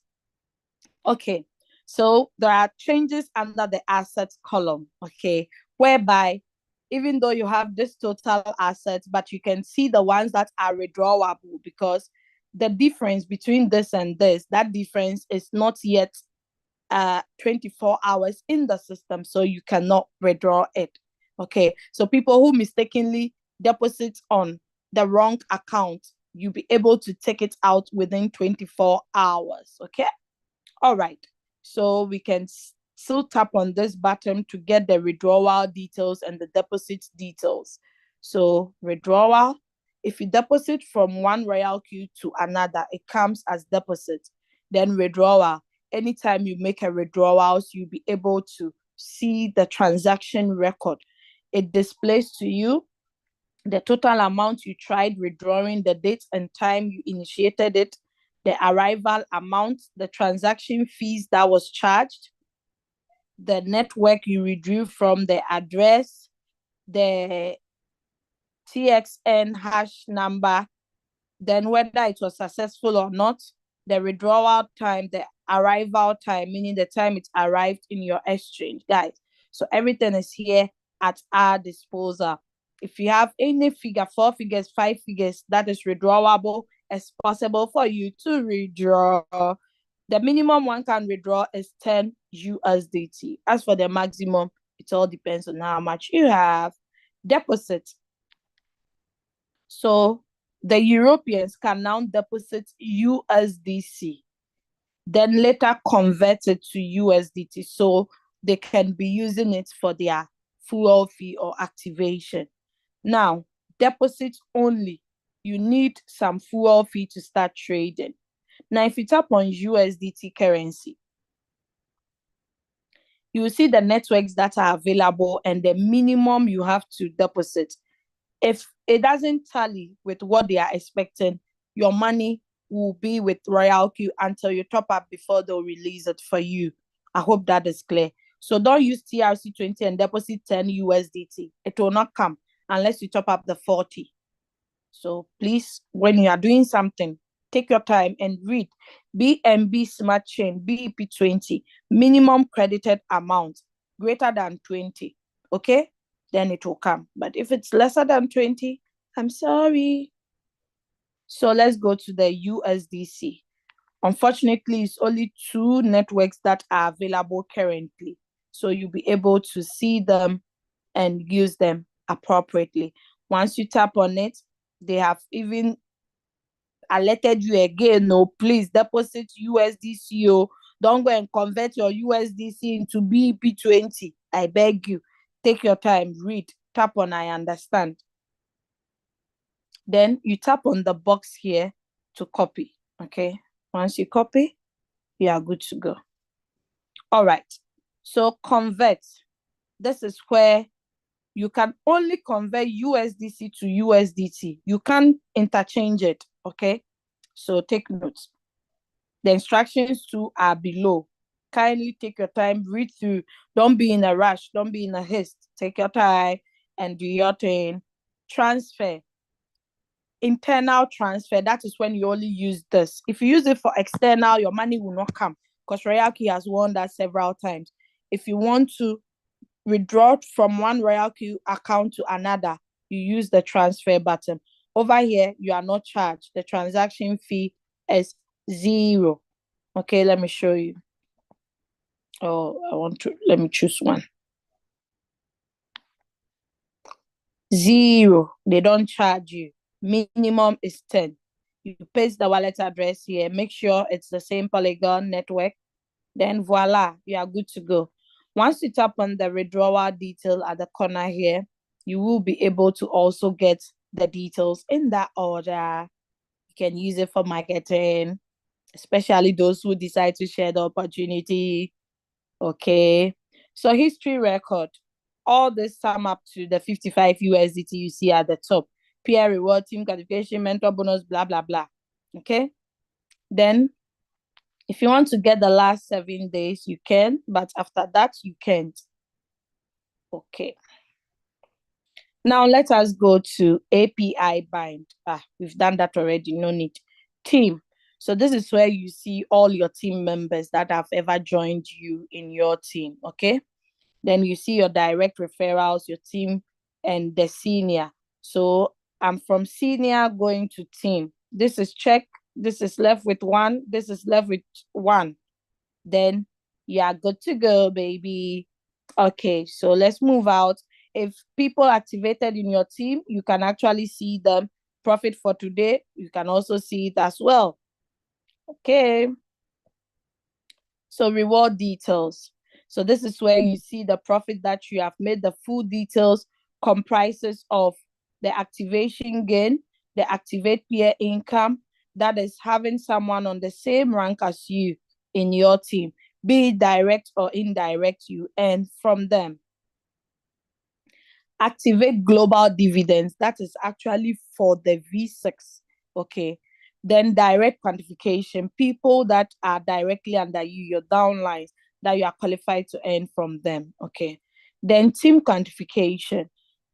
Okay. So there are changes under the assets column. Okay. Whereby even though you have this total assets, but you can see the ones that are withdrawable, because the difference between this and this, that difference is not yet 24 hours in the system, so you cannot withdraw it. Okay, so people who mistakenly deposit on the wrong account, you'll be able to take it out within 24 hours. Okay, all right, so we can still tap on this button to get the withdrawal details and the deposit details. So withdrawal, if you deposit from one Royalq to another, it comes as deposit. Then withdrawal, anytime you make a withdrawal, you'll be able to see the transaction record. It displays to you the total amount you tried withdrawing, the date and time you initiated it, the arrival amount, the transaction fees that was charged, the network you withdrew from, the address, the TXN hash number, then whether it was successful or not, the withdrawal time, the arrival time, meaning the time it arrived in your exchange, guys. So everything is here at our disposal. If you have any figure, 4 figures, 5 figures, that is withdrawable, it's possible for you to withdraw. The minimum one can withdraw is 10 USDT. As for the maximum, it all depends on how much you have. Deposit. So the Europeans can now deposit USDC, then later convert it to USDT, so they can be using it for their fuel fee or activation. Now, deposit only, you need some fuel fee to start trading. Now, if you tap on USDT currency, you will see the networks that are available and the minimum you have to deposit. If it doesn't tally with what they are expecting, your money will be with Royalq until you top up before they'll release it for you. I hope that is clear. So don't use TRC20 and deposit 10 USDT. It will not come unless you top up the 40. So please, when you are doing something, take your time and read. BNB Smart Chain, BEP20, minimum credited amount greater than 20. Okay? Then it will come. But if it's lesser than 20, I'm sorry. So let's go to the USDC. Unfortunately, it's only 2 networks that are available currently. So you'll be able to see them and use them appropriately. Once you tap on it, they have even alerted you again, no, please deposit USDC Don't go and convert your USDC into BEP20. I beg you. Take your time, read, tap on I understand. Then you tap on the box here to copy. Okay. Once you copy, you are good to go. All right. So convert. This is where you can only convert USDC to USDT. You can't interchange it. Okay. So take notes. The instructions too are below. Kindly take your time, read through. Don't be in a rush. Don't be in a haste. Take your time and do your thing. Transfer. Internal transfer, that is when you only use this. If you use it for external, your money will not come, because Royalq has warned that several times. If you want to withdraw from one Royalq account to another, you use the transfer button. Over here, you are not charged. The transaction fee is 0. Okay, let me show you. Let me choose one. 0. They don't charge you. Minimum is 10. You paste the wallet address here. Make sure it's the same Polygon network. Then voila, you are good to go. Once you tap on the withdrawal detail at the corner here, you will be able to also get the details in that order. You can use it for marketing, especially those who decide to share the opportunity. Okay. So history record. All this sum up to the 55 USDT you see at the top. Peer reward, team gratification, mentor bonus, blah, blah, blah. Okay. Then, if you want to get the last 7 days, you can. But after that, you can't. Okay. Now, let us go to API bind. We've done that already. No need. Team. So this is where you see all your team members that have ever joined you in your team. Okay. Then you see your direct referrals, your team, and the senior. So I'm from senior going to team. This is check. This is left with 1. This is left with 1. Then you are good to go, baby. Okay, so let's move out. If people activated in your team, you can actually see them. Profit for today, you can also see it as well. Okay. So reward details. So this is where you see the profit that you have made. The full details comprises of the activation gain, the activate peer income, that is having someone on the same rank as you in your team, be it direct or indirect, you earn from them. Activate global dividends, that is actually for the V6. Okay. Then direct quantification, people that are directly under you, your downlines, that you are qualified to earn from them. Okay. Then team quantification,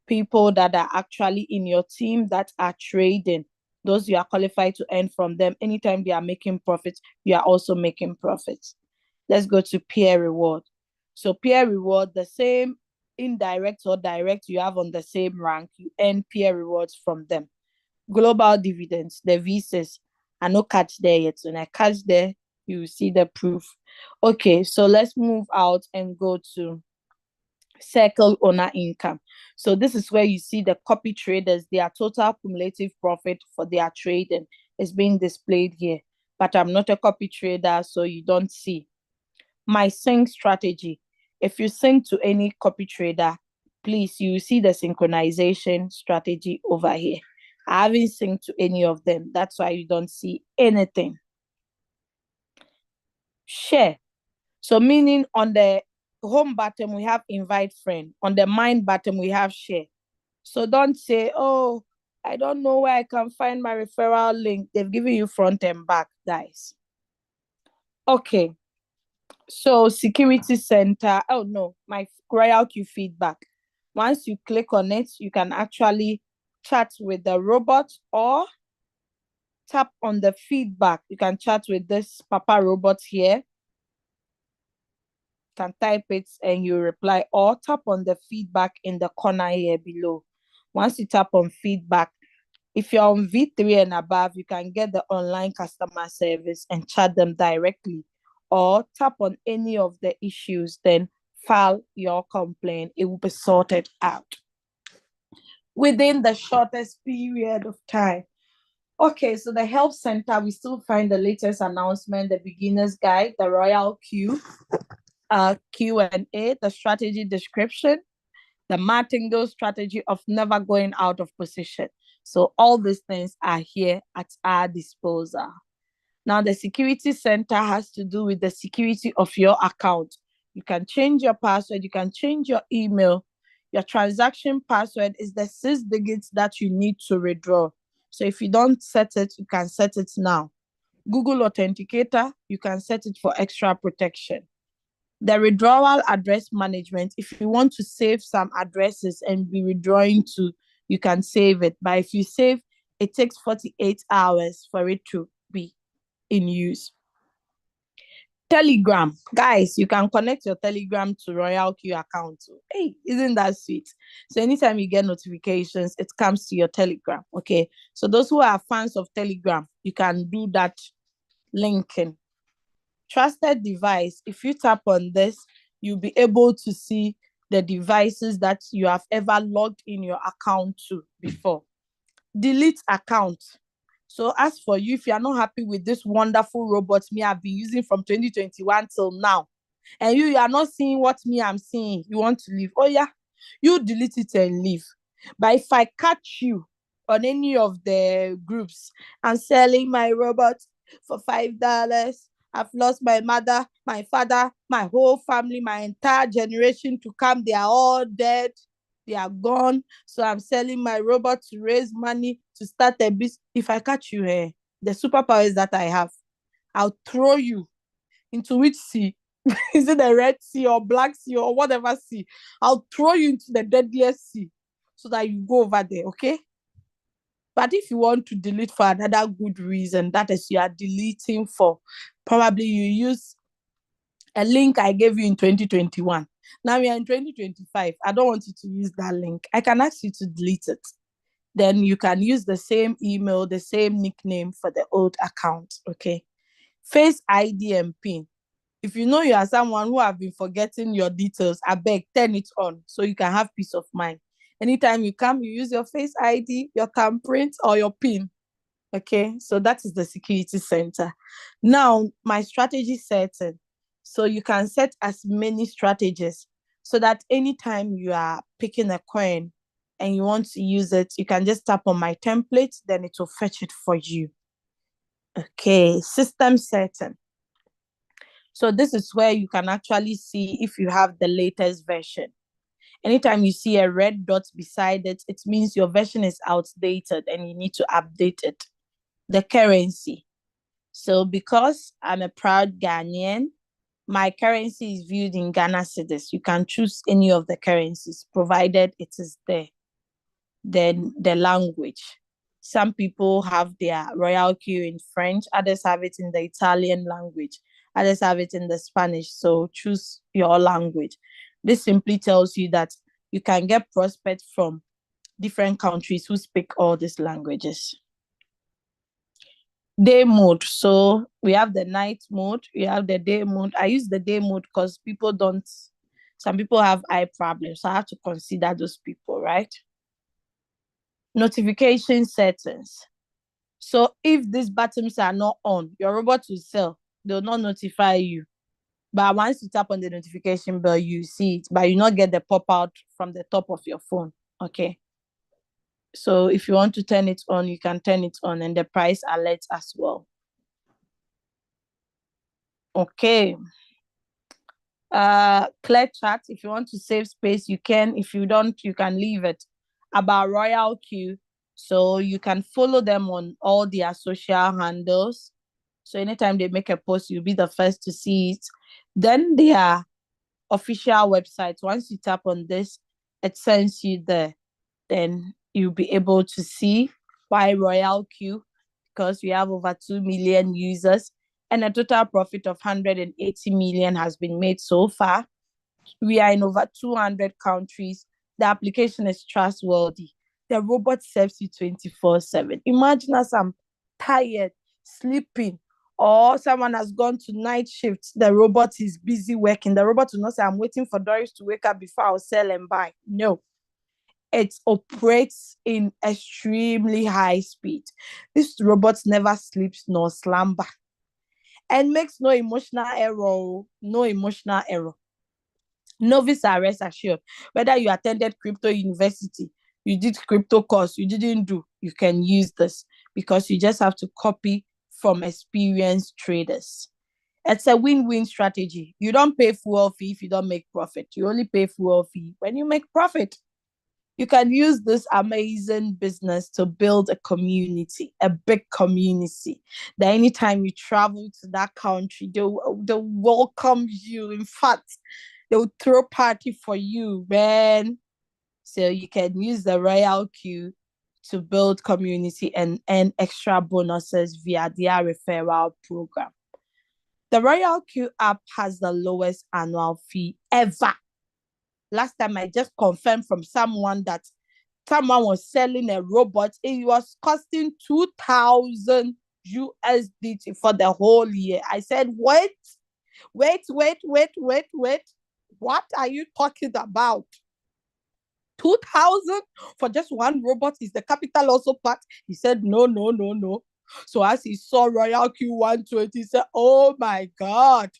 people that are actually in your team that are trading, those you are qualified to earn from them. Anytime they are making profits, you are also making profits. Let's go to peer reward. So peer reward, the same indirect or direct you have on the same rank, you earn peer rewards from them. Global dividends, the VCs, I no catch there yet. When I catch there, you see the proof. Okay, so let's move out and go to circle owner income. So this is where you see the copy traders, their total cumulative profit for their trading is being displayed here. But I'm not a copy trader, so you don't see. My sync strategy. If you sync to any copy trader, please, you see the synchronization strategy over here. I haven't synced to any of them. That's why you don't see anything. Share. So meaning on the home button, we have invite friend. On the mind button, we have share. So don't say, oh, I don't know where I can find my referral link. They've given you front and back, guys. Okay. So security center, oh no, my Royalq feedback. Once you click on it, you can actually chat with the robot or tap on the feedback. You can chat with this Papa robot here. You can type it and you reply, or tap on the feedback in the corner here below. Once you tap on feedback, if you're on V3 and above, you can get the online customer service and chat them directly, or tap on any of the issues, then file your complaint. It will be sorted out within the shortest period of time. Okay, so the help center, we still find the latest announcement, the beginner's guide, the Royal Q&A, the strategy description, the martingale strategy of never going out of position. So all these things are here at our disposal. Now, the security center has to do with the security of your account. You can change your password, you can change your email. Your transaction password is the 6 digits that you need to withdraw. So if you don't set it, you can set it now. Google Authenticator, you can set it for extra protection. The withdrawal address management, if you want to save some addresses and be withdrawing to, you can save it. But if you save, it takes 48 hours for it to be in use. Telegram, guys, you can connect your Telegram to Royalq account. Hey, isn't that sweet? So anytime you get notifications, it comes to your Telegram. Okay, so those who are fans of Telegram, you can do that linking. Trusted device, if you tap on this, you'll be able to see the devices that you have ever logged in your account to before. Delete account. So as for you, if you are not happy with this wonderful robot me I've been using from 2021 till now, and you are not seeing what me I'm seeing, you want to leave, oh yeah, you delete it and leave. But if I catch you on any of the groups, I'm selling my robot for $5. I've lost my mother, my father, my whole family, my entire generation to come. They are all dead. They are gone. So I'm selling my robot to raise money to start a business. If I catch you here, the superpowers that I have, I'll throw you into which sea? Is it the Red Sea or Black Sea or whatever sea? I'll throw you into the deadliest sea so that you go over there, okay? But if you want to delete for another good reason, that is, you are deleting for, probably you use a link I gave you in 2021. Now we are in 2025. I don't want you to use that link. I can ask you to delete it. Then you can use the same email, the same nickname for the old account, okay? Face ID and PIN. If you know you are someone who have been forgetting your details, I beg, turn it on so you can have peace of mind. Anytime you come, you use your Face ID, your thumbprint, or your PIN. Okay, so that is the security center. Now, my strategy setting. So you can set as many strategies so that anytime you are picking a coin and you want to use it, you can just tap on my template, then it will fetch it for you. Okay, system setting. So this is where you can actually see if you have the latest version. Anytime you see a red dot beside it, it means your version is outdated and you need to update it. The currency. So because I'm a proud Ghanaian, my currency is viewed in Ghana cedis. You can choose any of the currencies, provided it is there. Then the language. Some people have their Royalq in French, others have it in the Italian language, others have it in the Spanish. So choose your language. This simply tells you that you can get prospects from different countries who speak all these languages. Day mode. So we have the night mode, we have the day mode. I use the day mode because some people have eye problems. So I have to consider those people, right? Notification settings. So if these buttons are not on, your robot will sell. They'll not notify you. But once you tap on the notification bell, you see it, but you not get the pop out from the top of your phone. Okay. So if you want to turn it on, you can turn it on, and the price alerts as well. Okay. Clear chat. If you want to save space, you can. If you don't, you can leave it. About Royalq, so you can follow them on all their social handles. So anytime they make a post, you'll be the first to see it. Then their official website. Once you tap on this, it sends you there. Then you'll be able to see why Royalq, because we have over 2 million users and a total profit of 180 million has been made so far. We are in over 200 countries. The application is trustworthy. The robot serves you 24/7. Imagine as I'm tired, sleeping, or someone has gone to night shift. The robot is busy working. The robot will not say, I'm waiting for Doris to wake up before I'll sell and buy. No. It operates in extremely high speed. This robot never sleeps nor slumber and makes no emotional error. No emotional error. Novice are rest assured. Whether you attended crypto university, you did crypto course, you didn't do, you can use this because you just have to copy from experienced traders. It's a win-win strategy. You don't pay full fee if you don't make profit. You only pay full fee when you make profit. You can use this amazing business to build a community, a big community. That anytime you travel to that country, they'll welcome you. In fact, they'll throw party for you, man. So you can use the Royalq to build community and earn extra bonuses via their referral program. The Royalq app has the lowest annual fee ever. Last time I just confirmed from someone that someone was selling a robot. It was costing 2,000 USDT for the whole year. I said, wait. What are you talking about? 2,000 for just one robot? Is the capital also part? He said, no. So as he saw Royalq 120, he said, oh my God.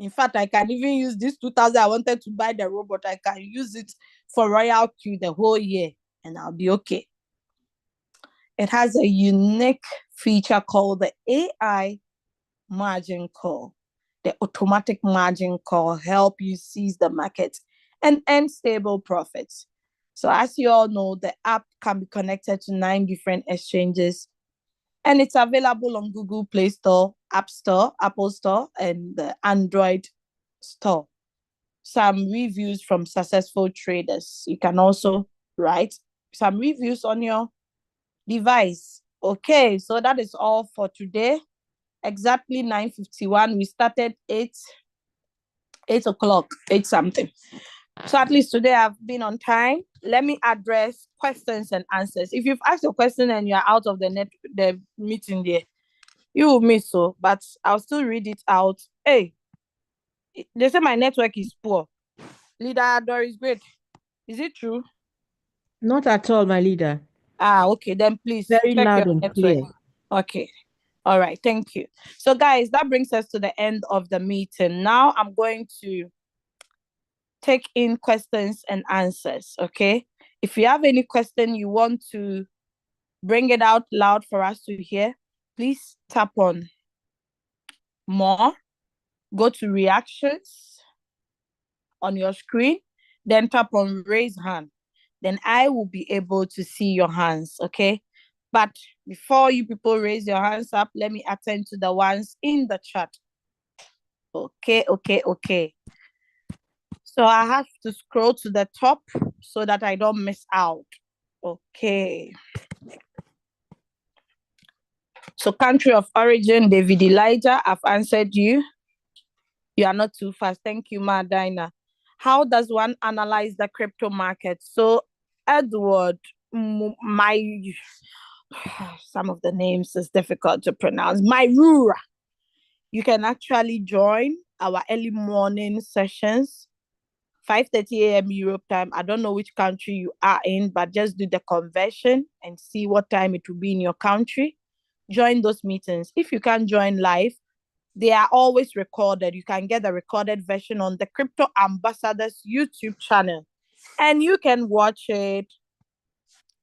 In fact, I can even use this 2,000 I wanted to buy the robot. I can use it for Royalq the whole year and I'll be okay. It has a unique feature called the AI margin call. The automatic margin call help you seize the market and earn stable profits. So as you all know, the app can be connected to 9 different exchanges and it's available on Google Play Store, App Store, Apple Store, and the Android Store. Some reviews from successful traders. You can also write some reviews on your device. Okay, so that is all for today. Exactly 9:51. We started 8 o'clock, 8 something. So at least today I've been on time. Let me address questions and answers. If you've asked a question and you're out of the meeting there, you will miss so, but I'll still read it out. Hey, they say my network is poor. Leader Doris, great. Is it true? Not at all, my leader. Okay, then please Very check loud your and network. clear. Okay. All right, thank you. So guys, that brings us to the end of the meeting. Now I'm going to take in questions and answers, okay? If you have any question you want to bring it out loud for us to hear, please tap on more, go to reactions on your screen, then tap on raise hand. Then I will be able to see your hands, okay? But before you people raise your hands up, let me attend to the ones in the chat. Okay. So I have to scroll to the top so that I don't miss out. Okay. So country of origin, David Elijah, I've answered you. You are not too fast. Thank you, Madina. How does one analyze the crypto market? So Edward, my some of the names is difficult to pronounce. Myrura. You can actually join our early morning sessions, 5:30 a.m. Europe time. I don't know which country you are in, but just do the conversion and see what time it will be in your country. Join those meetings. If you can't join live, they are always recorded. You can get the recorded version on the Crypto Ambassadors YouTube channel and you can watch it.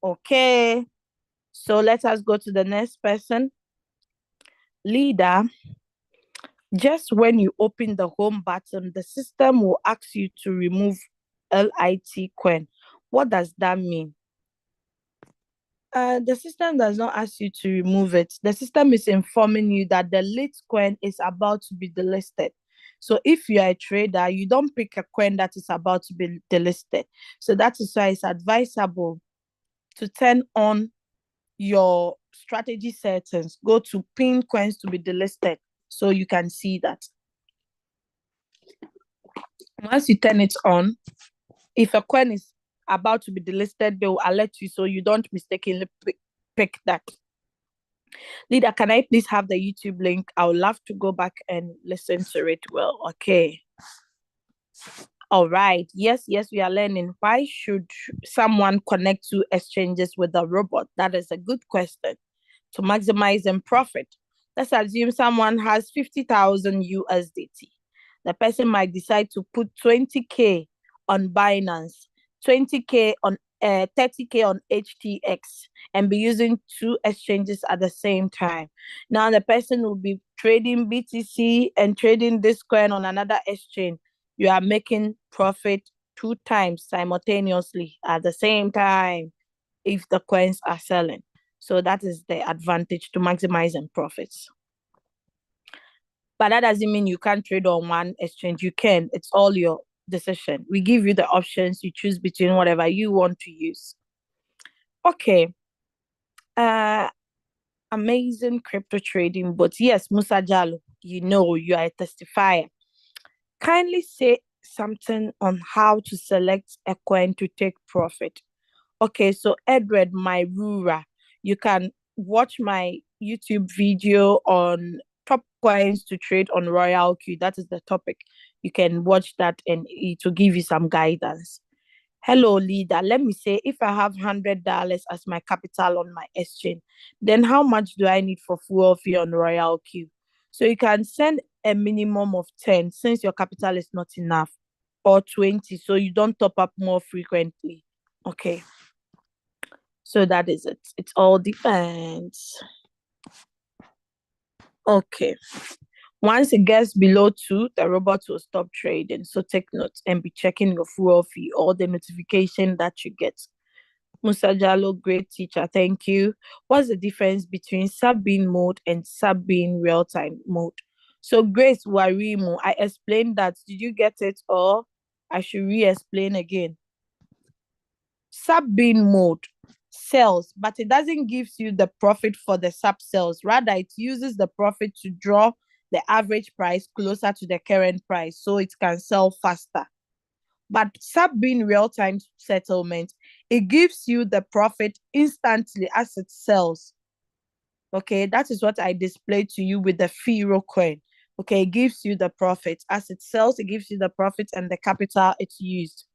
Okay. So let us go to the next person. Leader, just when you open the home button, the system will ask you to remove LIT coin. What does that mean? The system does not ask you to remove it. The system is informing you that the lit coin is about to be delisted. So if you are a trader, you don't pick a coin that is about to be delisted. So that is why it's advisable to turn on your strategy settings. Go to pin coins to be delisted so you can see that. Once you turn it on, if a coin is about to be delisted, they will alert you so you don't mistakenly pick that. Leader, can I please have the YouTube link? I would love to go back and listen to it well. Okay. All right. Yes, we are learning. Why should someone connect two exchanges with a robot? That is a good question. To maximize them profit. Let's assume someone has 50,000 USDT. The person might decide to put 20K on Binance, 20K on 30K on HTX, and be using two exchanges at the same time. Now the person will be trading BTC and trading this coin on another exchange. You are making profit two times simultaneously at the same time if the coins are selling. So that is the advantage to maximizing profits. But that doesn't mean you can't trade on one exchange. You can. It's all your decision. We give you the options. You choose between whatever you want to use. Okay. Uh, Amazing crypto trading. But yes, Musa Jalo, you are a testifier. Kindly say something on how to select a coin to take profit. Okay, so Edward, my Rura, you can watch my YouTube video on top coins to trade on Royalq. That is the topic. You can watch that and it will give you some guidance. Hello, leader. Let me say, if I have $100 as my capital on my exchange, then how much do I need for fuel fee on Royalq? So you can send a minimum of 10 since your capital is not enough, or 20 so you don't top up more frequently. Okay. So that is it. It all depends. Okay. Once it gets below 2, the robot will stop trading. So take note and be checking your fuel fee or the notification that you get. Musa Jalo, great teacher. Thank you. What's the difference between sub-bean mode and sub-bean real-time mode? So Grace Warimu, I explained that. Did you get it or I should re-explain again? Sub-bean mode sells, but it doesn't give you the profit for the sub sales. Rather, it uses the profit to draw the average price closer to the current price so it can sell faster. But sub-bean real-time settlement, it gives you the profit instantly as it sells. Okay, that is what I displayed to you with the Firo coin. Okay, it gives you the profit. As it sells, it gives you the profit and the capital it's used.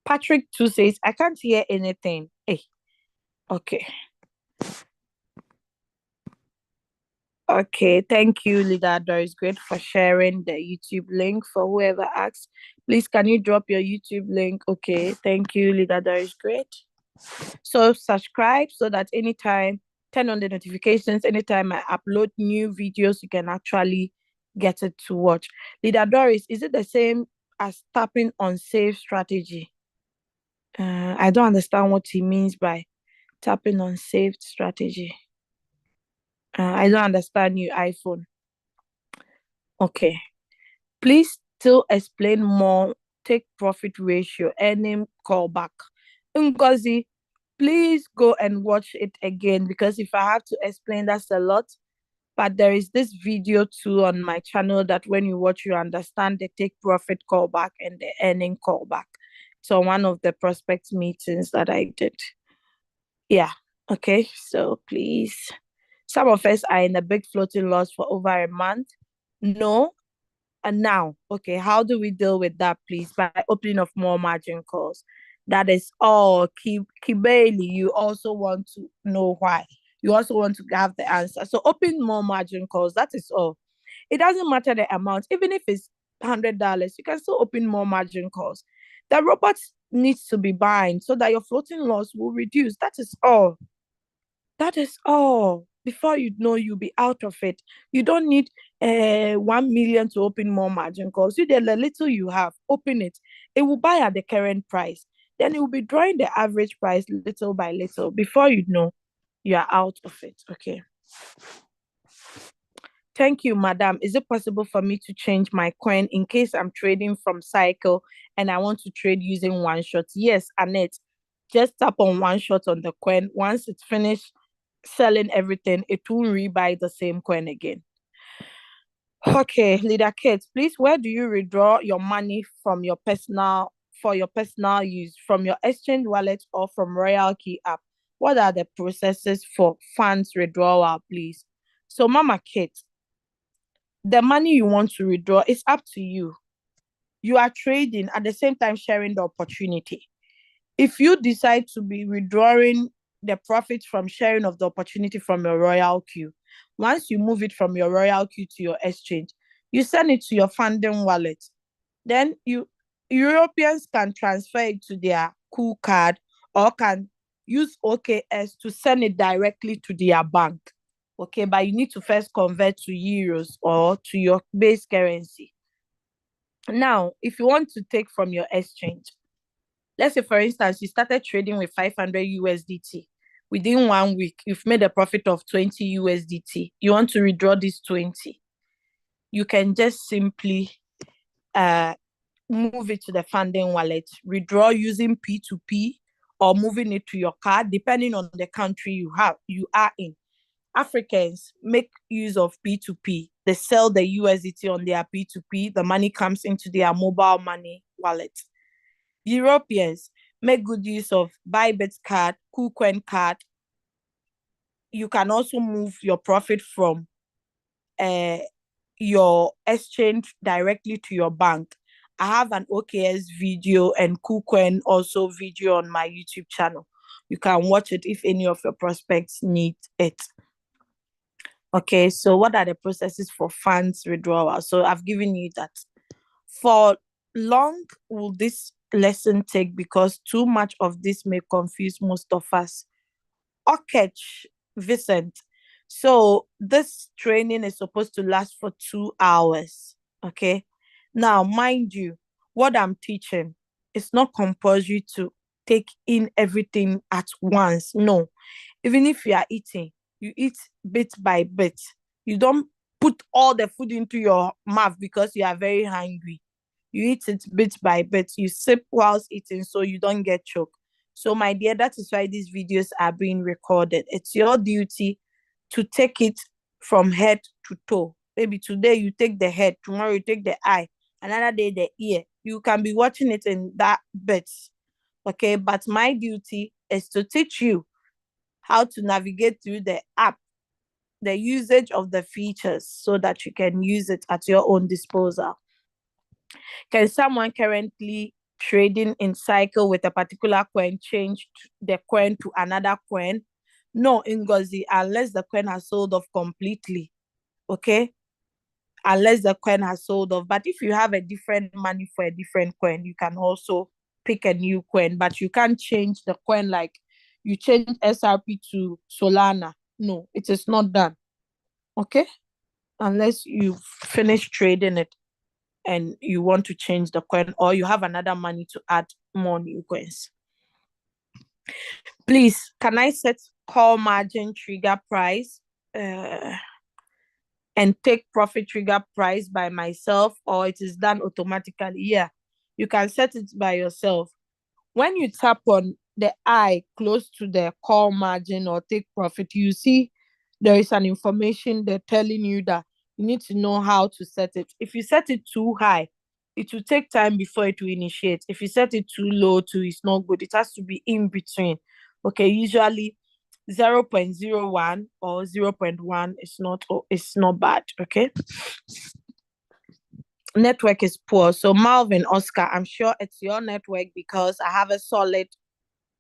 Patrick too says, I can't hear anything. Hey, okay. Okay, thank you, Leader Doris. Great for sharing the YouTube link for whoever asks. Please, can you drop your YouTube link? Okay, thank you, Leader Doris. Great. So subscribe so that anytime, turn on the notifications. Anytime I upload new videos, you can actually get it to watch. Leader Doris, is it the same as tapping on save strategy? I don't understand what he means by tapping on saved strategy. I don't understand you, iPhone. Okay. Please still explain more. Take profit ratio, earning callback. Ngozi, please go and watch it again because if I have to explain, that's a lot. But there is this video too on my channel that when you watch, you understand the take profit callback and the earning callback. So one of the prospect meetings that I did. Yeah. Okay. So please. Some of us are in a big floating loss for over a month. No. And now, okay, how do we deal with that, please? By opening of more margin calls. That is all. Kibeli, you also want to know why. You also want to have the answer. So open more margin calls. That is all. It doesn't matter the amount. Even if it's $100, you can still open more margin calls. The robot needs to be buying so that your floating loss will reduce. That is all. That is all. Before you know, you'll be out of it. You don't need 1 million to open more margin calls. You, the little you have, open it. It will buy at the current price. Then it will be drawing the average price little by little. Before you know, you are out of it. Okay. Thank you, madam. Is it possible for me to change my coin in case I'm trading from cycle and I want to trade using one shot? Yes, Annette. Just tap on one shot on the coin. Once it's finished selling everything, it will rebuy the same coin again. Okay, Leader Kate, please, where do you withdraw your money from your personal for your personal use? From your exchange wallet or from Royalq app? What are the processes for funds withdrawal, please? So, Mama Kate, the money you want to withdraw is up to you. You are trading at the same time sharing the opportunity. If you decide to be withdrawing the profits from sharing of the opportunity from your Royalq, once you move it from your Royalq to your exchange, you send it to your funding wallet. Then Europeans can transfer it to their cool card or can use OKS to send it directly to their bank. Okay, but you need to first convert to euros or to your base currency. Now, if you want to take from your exchange, let's say for instance, you started trading with 500 USDT. Within 1 week, you've made a profit of 20 USDT. You want to withdraw this 20. You can just simply move it to the funding wallet, withdraw using P2P or moving it to your card, depending on the country you are in. Africans make use of P2P. They sell the USDT on their P2P. The money comes into their mobile money wallet. Europeans make good use of Bybit card, KuCoin card. You can also move your profit from your exchange directly to your bank. I have an OKS video and KuCoin also video on my YouTube channel. You can watch it if any of your prospects need it. Okay, so what are the processes for funds withdrawal? So I've given you that. For long will this lesson take because too much of this may confuse most of us? Okay, Vincent. So this training is supposed to last for 2 hours. Okay. Now, mind you, what I'm teaching is not compulsory to take in everything at once. No. Even if you are eating, you eat bit by bit. You don't put all the food into your mouth because you are very hungry. You eat it bit by bit. You sip whilst eating so you don't get choked. So, my dear, that is why these videos are being recorded. It's your duty to take it from head to toe. Maybe today you take the head, tomorrow you take the eye, another day the ear. You can be watching it in that bits. Okay, but my duty is to teach you how to navigate through the app, the usage of the features so that you can use it at your own disposal. Can someone currently trading in cycle with a particular coin change the coin to another coin? No, Ngozi, unless the coin has sold off completely. Okay? Unless the coin has sold off. But if you have a different money for a different coin, you can also pick a new coin. But you can't change the coin like you change SRP to Solana. No, it is not done. Okay? Unless you finish trading it and you want to change the coin or you have another money to add more new coins. Please, can I set call margin trigger price and take profit trigger price by myself, or it is done automatically? Yeah, you can set it by yourself. When you tap on the eye close to the call margin or take profit, you see there is an information there telling you that you need to know how to set it. If you set it too high, it will take time before it will initiate. If you set it too low, too, it's not good. It has to be in between. Okay, usually 0.01 or 0.1 is not bad. Okay. Network is poor. So Malvin, Oscar, I'm sure it's your network because I have a solid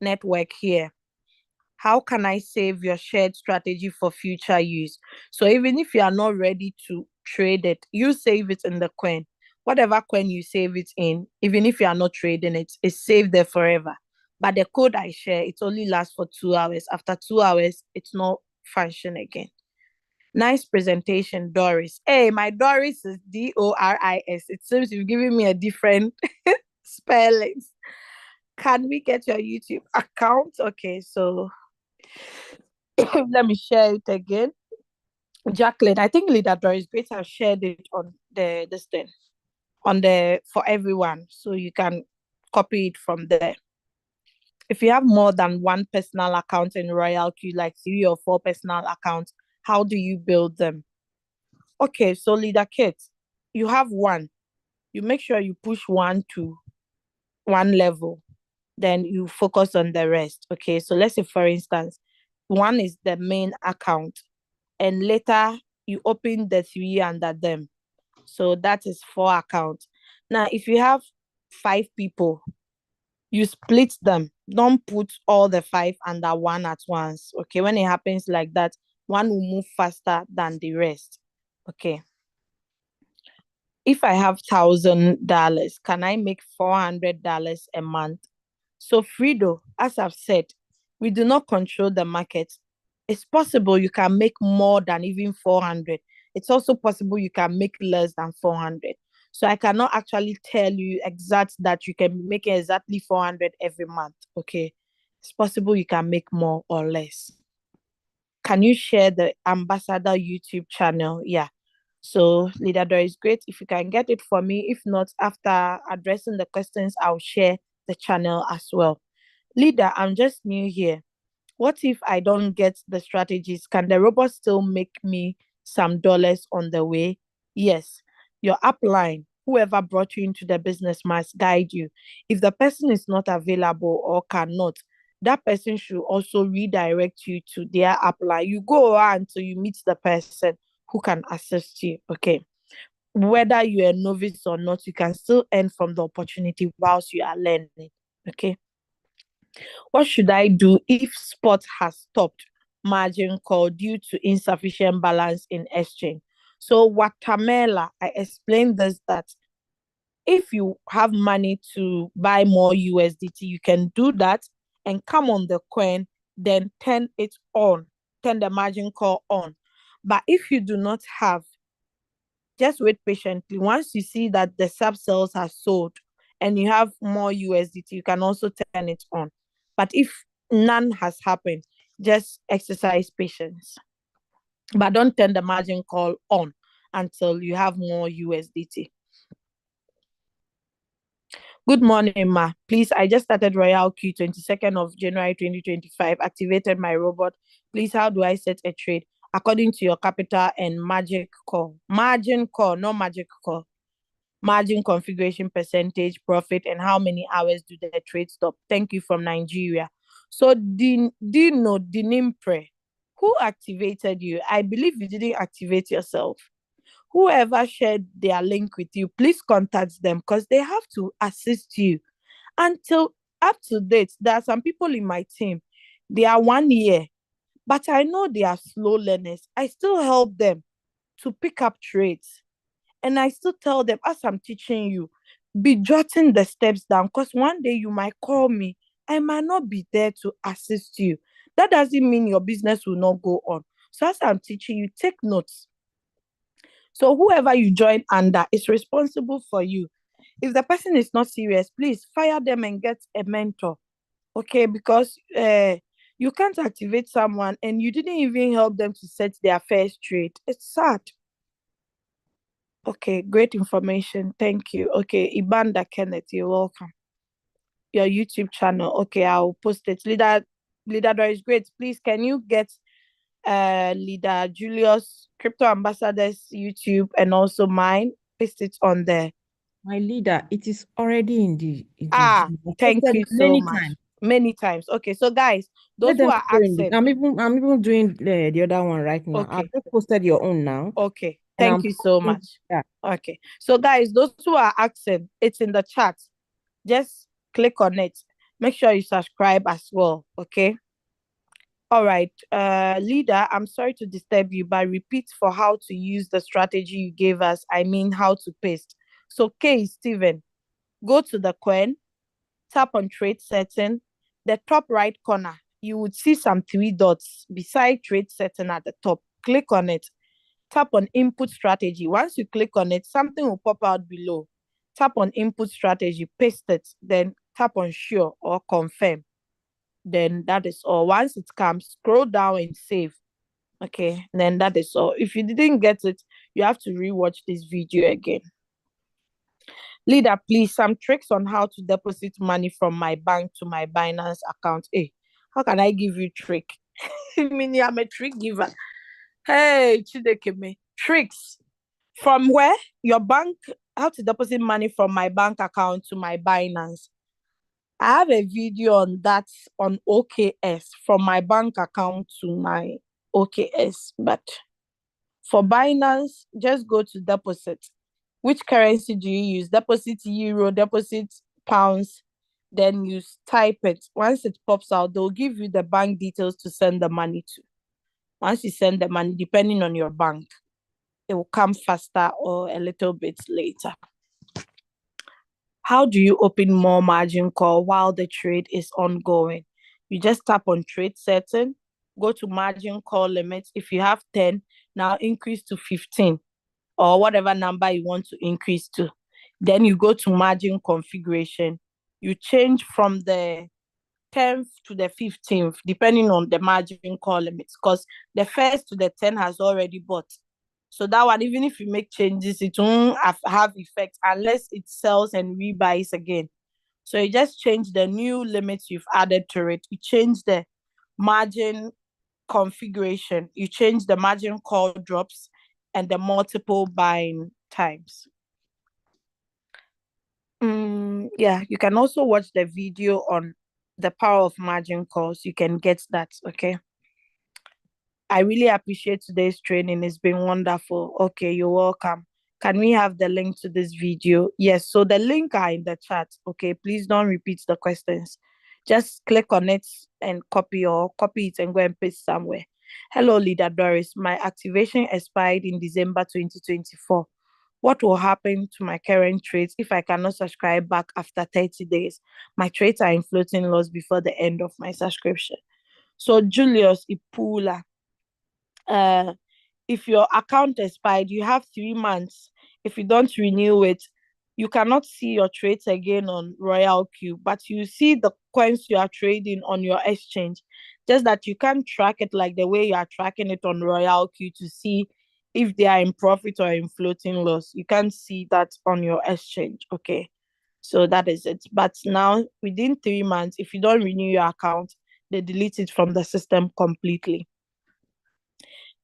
network here. How can I save your shared strategy for future use? So even if you are not ready to trade it, you save it in the coin. Whatever coin you save it in, even if you are not trading it, it's saved there forever. But the code I share, it only lasts for 2 hours. After 2 hours, it's not function again. Nice presentation, Doris. Hey, my Doris is Doris. It seems you've given me a different spellings. Can we get your YouTube account? Okay, so let me share it again. Jacqueline, I think Leader Doris Great has shared it on this thing on the for everyone, so you can copy it from there. If you have more than one personal account in Royalq, like 3 or 4 personal accounts, how do you build them? Okay, so Leader Kate, you have one. You make sure you push one to one level, then you focus on the rest. Okay, so let's say for instance, one is the main account, and later you open the 3 under them. So that is 4 accounts. Now, if you have 5 people, you split them. Don't put all the 5 under one at once. Okay. When it happens like that, one will move faster than the rest. Okay. If I have $1,000, can I make $400 a month? So, Frido, as I've said, we do not control the market. It's possible you can make more than even 400. It's also possible you can make less than 400. So I cannot actually tell you exact that you can make exactly 400 every month. Okay. It's possible you can make more or less. Can you share the ambassador YouTube channel? Yeah. So, Leader Doris, great if you can get it for me. If not, after addressing the questions, I'll share the channel as well. Leader, I'm just new here. What if I don't get the strategies? Can the robot still make me some dollars on the way? Yes. Your upline, whoever brought you into the business, must guide you. If the person is not available or cannot, that person should also redirect you to their upline. You go around until you meet the person who can assist you. Okay. Whether you're a novice or not, you can still earn from the opportunity whilst you are learning. Okay. What should I do if spot has stopped margin call due to insufficient balance in exchange? So, Watamela, I explained this that if you have money to buy more USDT, you can do that and come on the coin, then turn it on, turn the margin call on. But if you do not have, just wait patiently. Once you see that the sub cells are sold and you have more USDT, you can also turn it on. But if none has happened, just exercise patience. But don't turn the margin call on until you have more USDT. Good morning, Ma. Please, I just started Royalq 22nd of January 2025, activated my robot. Please, how do I set a trade? According to your capital and magic call. Margin call, not magic call. Margin configuration percentage, profit, and how many hours do the trade stop? Thank you from Nigeria. So, Dino Dinimpre, who activated you? I believe you didn't activate yourself. Whoever shared their link with you, please contact them because they have to assist you. Until up to date, there are some people in my team, they are 1 year, but I know they are slow learners. I still help them to pick up trades. And I still tell them, as I'm teaching you, be jotting the steps down because one day you might call me. I might not be there to assist you. That doesn't mean your business will not go on. So, as I'm teaching you, take notes. So, whoever you join under is responsible for you. If the person is not serious, please fire them and get a mentor. Okay, because you can't activate someone and you didn't even help them to set their first trade. It's sad. Okay, great information. Thank you. Okay, Ibanda Kenneth, you're welcome. Your YouTube channel. Okay, I'll post it. Leader Doris, great. Please, can you get Leader Julius Crypto Ambassadors YouTube and also mine? Paste it on there. My leader, it is already in the Ah, Zoom. I thank posted you it so many much. times. Many times. Okay, so guys, those Let who them are follow in this. asking, I'm even doing the other one right now. I've okay, just posted your own now, okay, and thank I'm you so posting much. that. Okay, so guys, those who are asking, it's in the chat. Just click on it. Make sure you subscribe as well. Okay. All right. Leader, I'm sorry to disturb you, but repeat for how to use the strategy you gave us. I mean, how to paste. So, K, Steven, go to the coin, tap on trade setting, the top right corner. You would see some 3 dots beside trade setting at the top. Click on it. Tap on input strategy. Once you click on it, something will pop out below. Tap on input strategy, paste it, then tap on sure or confirm. Then that is all. Once it comes, scroll down and save. Okay, then that is all. If you didn't get it, you have to rewatch this video again. Leader, please, some tricks on how to deposit money from my bank to my Binance account. Hey, how can I give you trick? I mean, I'm a trick giver. Hey, Chidekeme, tricks. From where? Your bank, how to deposit money from my bank account to my Binance. I have a video on that on OKS from my bank account to my OKS. But for Binance, just go to deposit. Which currency do you use? Deposit euro, deposit pounds. Then you type it. Once it pops out, they'll give you the bank details to send the money to. Once you send the money, depending on your bank, it will come faster or a little bit later. How do you open more margin call while the trade is ongoing? You just tap on trade setting, go to margin call limits. If you have 10, now increase to 15 or whatever number you want to increase to. Then you go to margin configuration. You change from the 10th to the 15th, depending on the margin call limits, because the first to the 10 has already bought. So that one, even if you make changes, it won't have effect unless it sells and rebuys again. So you just change the new limits you've added to it. You change the margin configuration. You change the margin call drops and the multiple buying times. Yeah, you can also watch the video on the power of margin calls. You can get that. Okay. I really appreciate today's training. It's been wonderful. Okay, you're welcome. Can we have the link to this video? Yes, so the link are in the chat. Okay, please don't repeat the questions. Just click on it and copy it and go and paste somewhere. Hello, Leader Doris. My activation expired in December 2024. What will happen to my current trades if I cannot subscribe back after 30 days? My trades are in floating loss before the end of my subscription. So Julius Ipula, uh, if your account expired, you have 3 months. If you don't renew it, you cannot see your trades again on Royalq, but you see the coins you are trading on your exchange. Just that you can't track it like the way you are tracking it on Royalq to see if they are in profit or in floating loss. You can't see that on your exchange. Okay. So that is it. But now, within 3 months, if you don't renew your account, they delete it from the system completely.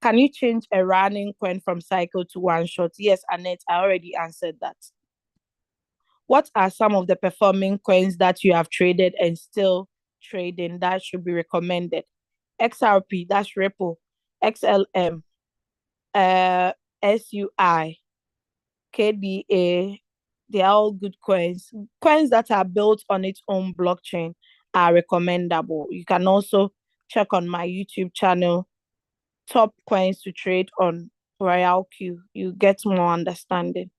Can you change a running coin from cycle to one shot? Yes, Annette, I already answered that. What are some of the performing coins that you have traded and still trading that should be recommended? XRP, that's Ripple, XLM, SUI, KDA, they are all good coins. Coins that are built on its own blockchain are recommendable. You can also check on my YouTube channel, top coins to trade on Royalq. You get more understanding.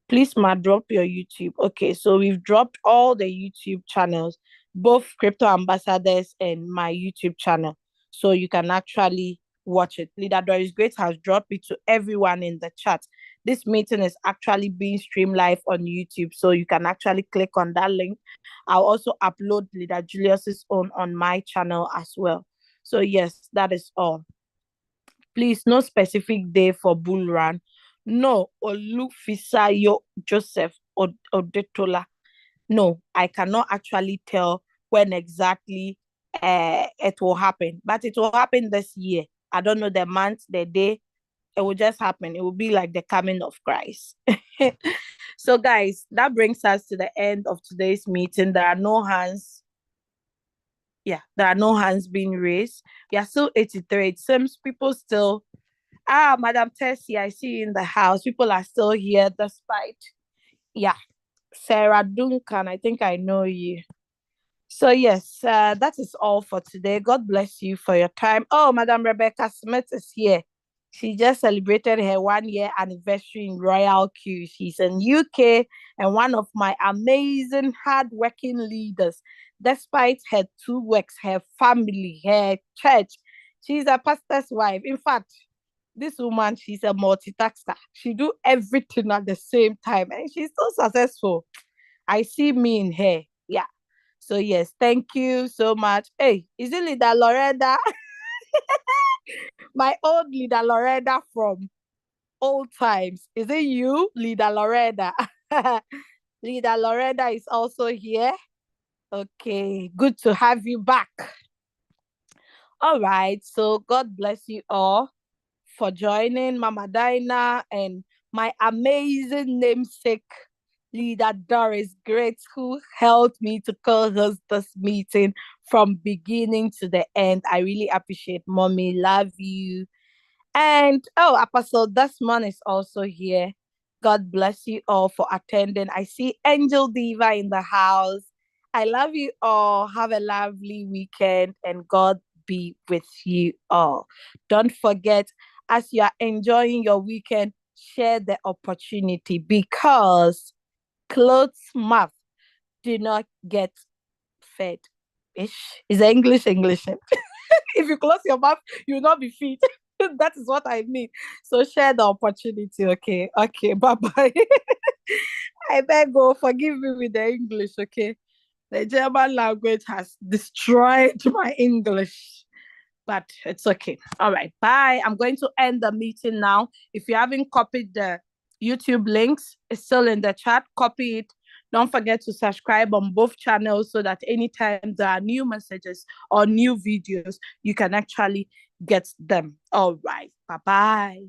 Please, ma, drop your YouTube. Okay, so we've dropped all the YouTube channels, both Crypto Ambassadors and my YouTube channel. So you can actually watch it. Leader Doris Great has dropped it to everyone in the chat. This meeting is actually being streamed live on YouTube. So you can actually click on that link. I'll also upload Leader Julius's own on my channel as well. So yes, that is all. Please, no specific day for bull run. No, Olufisayo Joseph Odetola. No, I cannot actually tell when exactly it will happen, but it will happen this year. I don't know the month, the day. It will just happen. It will be like the coming of Christ. So, guys, that brings us to the end of today's meeting. There are no hands. Yeah, there are no hands being raised. We are still 83. It seems people still. Madam Tessie, I see you in the house. People are still here despite. Yeah, Sarah Duncan, I think I know you. So, yes, that is all for today. God bless you for your time. Oh, Madam Rebecca Smith is here. She just celebrated her 1 year anniversary in Royalq. She's in UK and one of my amazing hardworking leaders. Despite her two works, her family, her church, she's a pastor's wife. In fact, this woman, she's a multitasker. She do everything at the same time and she's so successful. I see me in her. Yeah. So yes, thank you so much. Hey, is it Leader Loretta? My old Leader Loretta from old times. Is it you, Leader Loretta? Leader Loretta is also here. Okay, good to have you back. All right, so God bless you all for joining Mama Dinah and my amazing namesake Leader Doris Great, who helped me to co-host this meeting from beginning to the end. I really appreciate Mommy. Love you. And oh, Apostle Desmond is also here. God bless you all for attending. I see Angel Diva in the house. I love you all. Have a lovely weekend and God be with you all. Don't forget, as you are enjoying your weekend, share the opportunity because clothes mouth do not get fed. Ish. Is English? If you close your mouth, you will not be fed. That is what I mean. So share the opportunity, okay? Okay, bye bye. I beg go forgive me with the English, okay? The German language has destroyed my English, but it's okay. All right, bye. I'm going to end the meeting now. If you haven't copied the YouTube links, it's still in the chat. Copy it. Don't forget to subscribe on both channels so that anytime there are new messages or new videos, you can actually get them. All right, bye bye.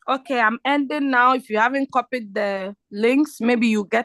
Okay, I'm ending now. If you haven't copied the links, maybe you get